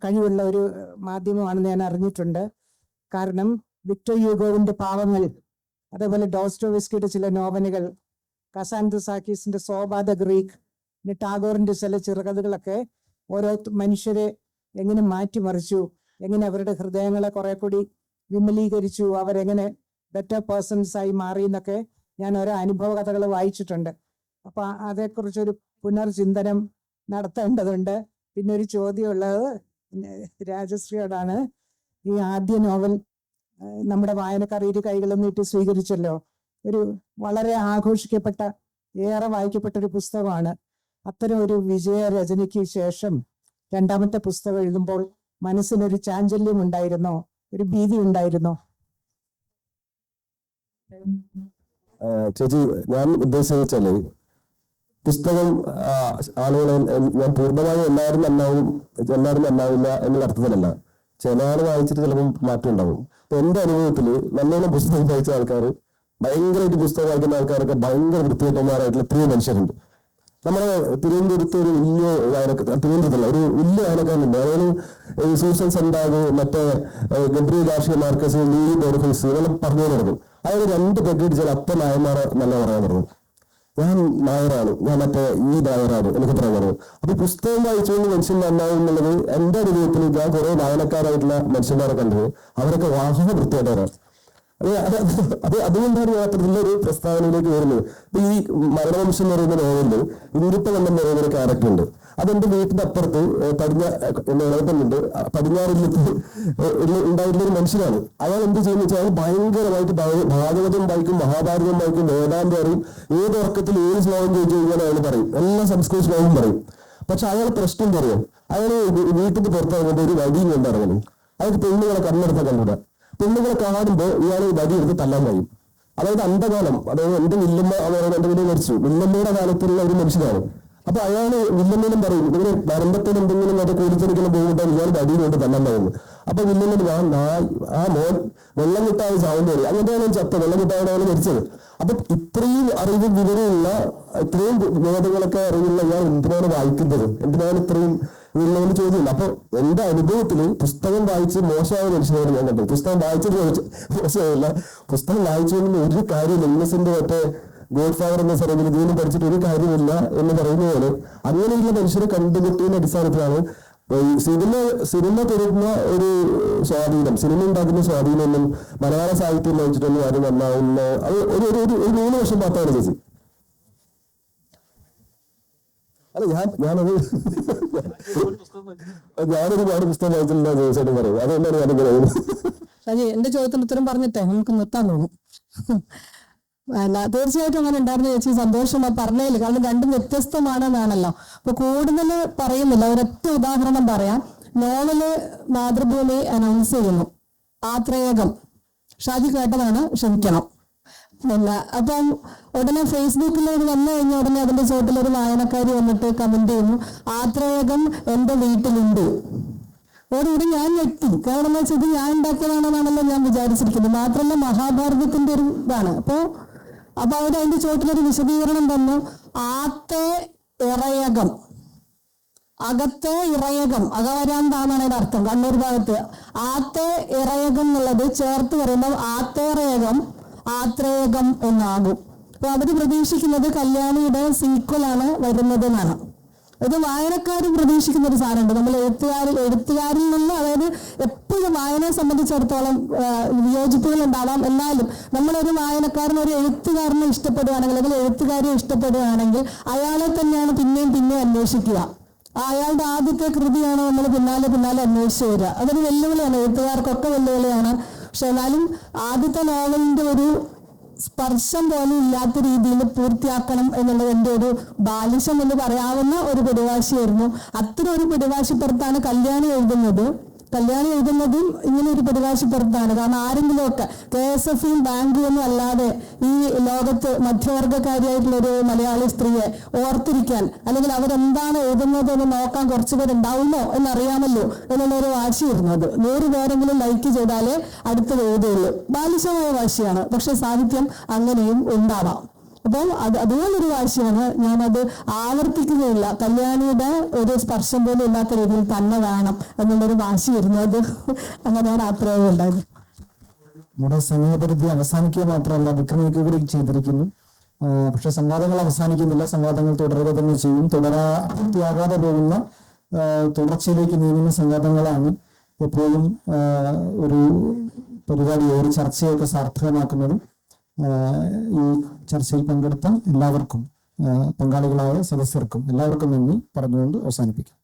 കഴിവുള്ള ഒരു മാധ്യമമാണെന്ന് ഞാൻ അറിഞ്ഞിട്ടുണ്ട്. കാരണം വിക്ടർ യൂഗോവിന്റെ പാവങ്ങൾ, അതേപോലെ ഡോസ്റ്റോവെസ്കിയുടെ ചില നോവലുകൾ, കസാൻഡ്രസാക്കീസിന്റെ സോബ ദ ഗ്രീക്ക്, പിന്നെ ടാഗോറിന്റെ ചില ചെറുകഥകളൊക്കെ ഓരോ മനുഷ്യരെ എങ്ങനെ മാറ്റിമറിച്ചു, എങ്ങനെ അവരുടെ ഹൃദയങ്ങളെ കുറെ കൂടി വിമലീകരിച്ചു, അവരെങ്ങനെ ബെറ്റർ പേഴ്സൺസ് ആയി മാറി എന്നൊക്കെ ഞാൻ ഓരോ അനുഭവ കഥകൾ വായിച്ചിട്ടുണ്ട്. അപ്പൊ അതേക്കുറിച്ചൊരു പുനർചിന്തനം നടത്തേണ്ടതുണ്ട്. പിന്നെ ഒരു ചോദ്യമുള്ളത് രാജശ്രീയോടാണ്. ഈ ആദ്യ നോവൽ നമ്മുടെ വായനക്കാർ ഇരു കൈകളും നീട്ടി സ്വീകരിച്ചല്ലോ. ഒരു വളരെ ആഘോഷിക്കപ്പെട്ട, ഏറെ വായിക്കപ്പെട്ട ഒരു പുസ്തകമാണ്. അത്തരം ഒരു വിജയ രചനയ്ക്ക് ശേഷം രണ്ടാമത്തെ പുസ്തകം എഴുതുമ്പോൾ മനസ്സിനൊരു ചാഞ്ചല്യം ഉണ്ടായിരുന്നോ, ഒരു ഭീതി ഉണ്ടായിരുന്നോ?
ചേച്ചി, ഞാൻ ഉദ്ദേശിച്ചാല് പുസ്തകം ആളുകളെ ഞാൻ പൂർണ്ണമായും എല്ലാവരും നന്നാവില്ല എന്നുള്ള അർത്ഥത്തിലല്ല. ചില ആൾ വായിച്ചിട്ട് ചിലപ്പോൾ മാറ്റം ഉണ്ടാവും. അപ്പൊ എന്റെ അനുഭവത്തില് നല്ലോണം പുസ്തകം വായിച്ച ആൾക്കാർ, ഭയങ്കരമായിട്ട് പുസ്തകം വായിക്കുന്ന ആൾക്കാരൊക്കെ ഭയങ്കര വൃത്തികെട്ടന്മാരായിട്ടുള്ള എത്രയോ മനുഷ്യരുണ്ട്. നമ്മുടെ തിരുവനന്തപുരത്ത് ഒരു വലിയ തിരുവനന്തപുരത്തല്ല, ഒരു വലിയ വായനക്കാരുണ്ട്. അതായത് സൂസൻ സന്താഗ്, മറ്റേ Gabriel Garcia Marquez, Luis Borges ഇതെല്ലാം പറഞ്ഞു നടക്കും. അതായത് 2 പെഗ്ഗടിച്ചാൽ അപ്പം നായന്മാരെ നല്ല പറയാൻ തുടങ്ങും. ഞാൻ നായരാണ്, ഞാൻ മറ്റേ ഈ നായരാണ് എനിക്ക് പറയാൻ തുടങ്ങും. അപ്പൊ പുസ്തകം വായിച്ചുകൊണ്ട് മനുഷ്യൻ നന്നാവും എന്നുള്ളത് എന്റെ അനുഭവത്തിൽ ഞാൻ കുറെ വായനക്കാരായിട്ടുള്ള മനുഷ്യന്മാരെ കണ്ടത്. അവരൊക്കെ വാഹന വൃത്തിയായിട്ടാണ്. അതുകൊണ്ടാണ് ഞാൻ അത്തരത്തിലൊരു പ്രസ്താവനയിലേക്ക് വരുന്നത്. ഇപ്പൊ ഈ മരണവംശം എന്ന് പറയുന്ന നോവലില് ഇന്ദ്രപ്പകണ്ഠൻ എന്ന് പറയുന്ന ഒരു ക്യാരക്ടർ ഉണ്ട്. അതെന്റെ വീട്ടിന്റെ അപ്പുറത്ത് ഇളവട്ടുണ്ട്, പടിഞ്ഞാറില്ലത്ത് ഉണ്ടായിട്ടുള്ള ഒരു മനുഷ്യനാണ്. അയാൾ എന്ത് ചെയ്യുന്ന വെച്ചാൽ അയാൾ ഭയങ്കരമായിട്ട് ഭാഗവതം വായിക്കും, മഹാഭാരതം വായിക്കും, വേദാന്തം അറിയും. ഏത് ഉറക്കത്തിൽ ഏത് ശ്ലോകം ചോദിച്ചു കഴിഞ്ഞാൽ അയാൾ പറയും, എല്ലാ സംസ്കൃത ശ്ലോകവും പറയും. പക്ഷെ അയാൾ പ്രശ്നം പറയാം, അയാൾ വീട്ടിൽ നിന്ന് പുറത്തിറങ്ങുമ്പോൾ ഒരു വടിയും കൊണ്ടിറങ്ങണം. അയാൾക്ക് പെണ്ണുങ്ങളെ കണ്ണെടുത്താൽ കണ്ടുകൂടാ. പെണ്ണുങ്ങളെ കാണുമ്പോൾ ഇയാൾ വടി എടുത്ത് തല്ലാൻ കഴിയും. അതായത് അന്ധകാലം, അതായത് എന്റെ വില്ലമ്മ എന്റെ വീട് മരിച്ചു, വില്ലമ്മയുടെ കാലത്തുള്ള ഒരു മനുഷ്യനാണ്. അപ്പൊ അയാള് വില്ലമ്മനും പറയും, ഇവര് നരമ്പത്തിന് എന്തെങ്കിലും അത് കൂലിച്ചെടുക്കണം പോകുമ്പോൾ ഇയാൾ വടി കൊണ്ട് തല്ലാൻ പറയുന്നത്. അപ്പൊ വില്ലമ്മന് ആ മോൻ വെള്ളം കിട്ടാതെ ചാവുന്ന പറയും. അങ്ങനെയാണ് ചത്ത വെള്ളം കിട്ടാതെ അയാൾ മരിച്ചത്. അപ്പൊ ഇത്രയും അറിവും വിവരമുള്ള, ഇത്രയും വേദങ്ങളൊക്കെ അറിവുള്ള ഇയാൾ എന്തിനാണ് വായിക്കുന്നത്, എന്തിനാണ് ഇത്രയും വീട്ടിൽ ചോദ്യമില്ല. അപ്പൊ എന്റെ അനുഭവത്തില് പുസ്തകം വായിച്ച് മോശമായ മനുഷ്യനോട് ഞാൻ കണ്ടു. പുസ്തകം വായിച്ചത് മോശമായില്ല, പുസ്തകം വായിച്ചതൊന്നും ഒരു കാര്യമില്ല. ഇന്നസെന്റ് മറ്റേ ഗോഡ് ഫാദർ എന്ന സ്ഥലത്തിൽ ഇതൊന്നും പഠിച്ചിട്ട് ഒരു കാര്യമില്ല എന്ന് പറയുന്ന പോലെ അങ്ങനെയുള്ള മനുഷ്യരെ കണ്ടുകിട്ടിയ അടിസ്ഥാനത്തിലാണ് സിനിമ തരുന്ന ഒരു സ്വാധീനം, സിനിമ ഉണ്ടാക്കുന്ന സ്വാധീനമൊന്നും മലയാള സാഹിത്യം വായിച്ചിട്ടൊന്നും ആരും നന്നാവുന്ന അത് ഒരു 3 വർഷം മാത്രമാണ് ചേച്ചി. അല്ല ഞാനൊരുപാട് പുസ്തകം വായിച്ചിട്ടുള്ള ദിവസമായിട്ട് പറയും. അതുകൊണ്ടാണ് ഞാനിങ്ങനെ
ഷാജി, എന്റെ ചോദ്യത്തിന് ഉത്തരം പറഞ്ഞിട്ടേ നമുക്ക് നിർത്താൻ തോന്നും. തീർച്ചയായിട്ടും അങ്ങനെ ഉണ്ടായിരുന്ന ചേച്ചി സന്തോഷം പറഞ്ഞതിൽ. കാരണം രണ്ടും വ്യത്യസ്തമാണെന്നാണല്ലോ. അപ്പൊ കൂടുതൽ പറയുന്നില്ല, ഒരൊറ്റ ഉദാഹരണം പറയാം. നോവല് മാതൃഭൂമി അനൗൺസ് ചെയ്യുന്നു, ആത്രേയകം. ഷാജി കേട്ടതാണ്, ക്ഷമിക്കണം. പിന്നെ അപ്പം ഉടനെ ഫേസ്ബുക്കിൽ വന്നു കഴിഞ്ഞ ഉടനെ അതിന്റെ ചോട്ടിലൊരു വായനക്കാരി വന്നിട്ട് കമന്റ് ചെയ്യുന്നു, ആത്രേയകം എന്റെ വീട്ടിലുണ്ട്. ഓരോട് ഞാൻ ഞെട്ടി. കാരണം എന്ന് വെച്ചാൽ ഞാൻ ഉണ്ടാക്കിയതാണെന്നാണല്ലോ ഞാൻ വിചാരിച്ചിരിക്കുന്നത്. മാത്രമല്ല മഹാഭാരതത്തിന്റെ ഒരു ഇതാണ്. അപ്പൊ അവരതിന്റെ ചോട്ടിലൊരു വിശദീകരണം തന്നു, ആത്തെ ഇറയകം, അകത്തെ ഇറയകം, അകവരാന്താന്നാണ് അതിന്റെ അർത്ഥം. കണ്ണൂർ ഭാഗത്ത് ആത്തെ ഇറയകം എന്നുള്ളത് ചേർത്ത് പറയുമ്പോൾ ആത്തേറയകം ആത്രേയകം എന്നാകും. അപ്പൊ അവര് പ്രതീക്ഷിക്കുന്നത് കല്യാണിയുടെ സീക്വലാണ് വരുന്നത് എന്നാണ്. ഇത് വായനക്കാർ പ്രതീക്ഷിക്കുന്ന ഒരു സാധനമുണ്ട്. നമ്മൾ എഴുത്തുകാരിൽ നിന്ന്, അതായത് എപ്പോഴും വായനയെ സംബന്ധിച്ചിടത്തോളം വിയോജിപ്പുകൾ ഉണ്ടാവാം. എന്നാലും നമ്മളൊരു വായനക്കാരന്, ഒരു എഴുത്തുകാരനെ ഇഷ്ടപ്പെടുകയാണെങ്കിൽ, അല്ലെങ്കിൽ എഴുത്തുകാരെ ഇഷ്ടപ്പെടുകയാണെങ്കിൽ അയാളെ തന്നെയാണ് പിന്നെയും അന്വേഷിക്കുക. അയാളുടെ ആദ്യത്തെ കൃതിയാണ് നമ്മൾ പിന്നാലെ അന്വേഷിച്ചു വരിക. അതൊരു വെല്ലുവിളിയാണ്, എഴുത്തുകാർക്കൊക്കെ വെല്ലുവിളിയാണ്. പക്ഷെ എന്നാലും ആദ്യത്തെ നോവലിന്റെ ഒരു സ്പർശം പോലും ഇല്ലാത്ത രീതിയിൽ പൂർത്തിയാക്കണം എന്നുള്ളത് എൻ്റെ ഒരു ബാലിശം എന്ന് പറയാവുന്ന ഒരു പിടിവാശിയായിരുന്നു. അത്തരം ഒരു പിടിവാശിപ്പുറത്താണ് കല്യാണി എഴുതുന്നത്. കല്യാണി എഴുതുന്നതും ഇങ്ങനെ ഒരു പരിഭാഷപ്പുറത്താണ്. കാരണം ആരെങ്കിലുമൊക്കെ KSF ബാങ്കും ഒന്നും അല്ലാതെ ഈ ലോകത്ത് മധ്യവർഗക്കാരിയായിട്ടുള്ള ഒരു മലയാളി സ്ത്രീയെ ഓർത്തിരിക്കാൻ, അല്ലെങ്കിൽ അവരെന്താണ് എഴുതുന്നത് എന്ന് നോക്കാൻ കുറച്ചു പേരുണ്ടാവുമോ എന്നറിയാമല്ലോ എന്നുള്ളൊരു വാശിയായിരുന്നു അത്. 100 പേരെങ്കിലും ലൈക്ക് ചെയ്താലേ അടുത്തത് എഴുതുള്ളൂ. ബാലിശമായ വാശിയാണ്. പക്ഷെ സാഹിത്യം അങ്ങനെയും ഉണ്ടാവാം. അപ്പം അതുപോലൊരു വാശിയാണ്. ഞാനത് ആവർത്തിക്കുകയില്ല. കല്യാണിയുടെ ഒരു സ്പർശം പോലും ഇല്ലാത്ത രീതിയിൽ തന്നെ വേണം എന്നുള്ളൊരു വാശിയായിരുന്നു അത്. അങ്ങനെയാണ് ആ പ്രയോഗം ഉണ്ടായത്.
നമ്മുടെ സമയപരിധി അവസാനിക്കുക മാത്രമല്ല, വിക്രമിക്കുകയും ചെയ്തിരിക്കുന്നു. പക്ഷെ സംവാദങ്ങൾ അവസാനിക്കുന്നില്ല. സംവാദങ്ങൾ തുടരുക തന്നെ ചെയ്യും. പൂർത്തിയാകാതെ പോകുന്ന തുടർച്ചയിലേക്ക് നീങ്ങുന്ന സംവാദങ്ങളാണ് എപ്പോഴും ഒരു പരിപാടിയെ, ഒരു ചർച്ചയൊക്കെ സാർത്ഥകമാക്കുന്നതും. ഈ ചർച്ചയിൽ പങ്കെടുത്ത എല്ലാവർക്കും, പങ്കാളികളായ സദസ്യർക്കും എല്ലാവർക്കും നന്ദി പറഞ്ഞുകൊണ്ട് അവസാനിപ്പിക്കാം.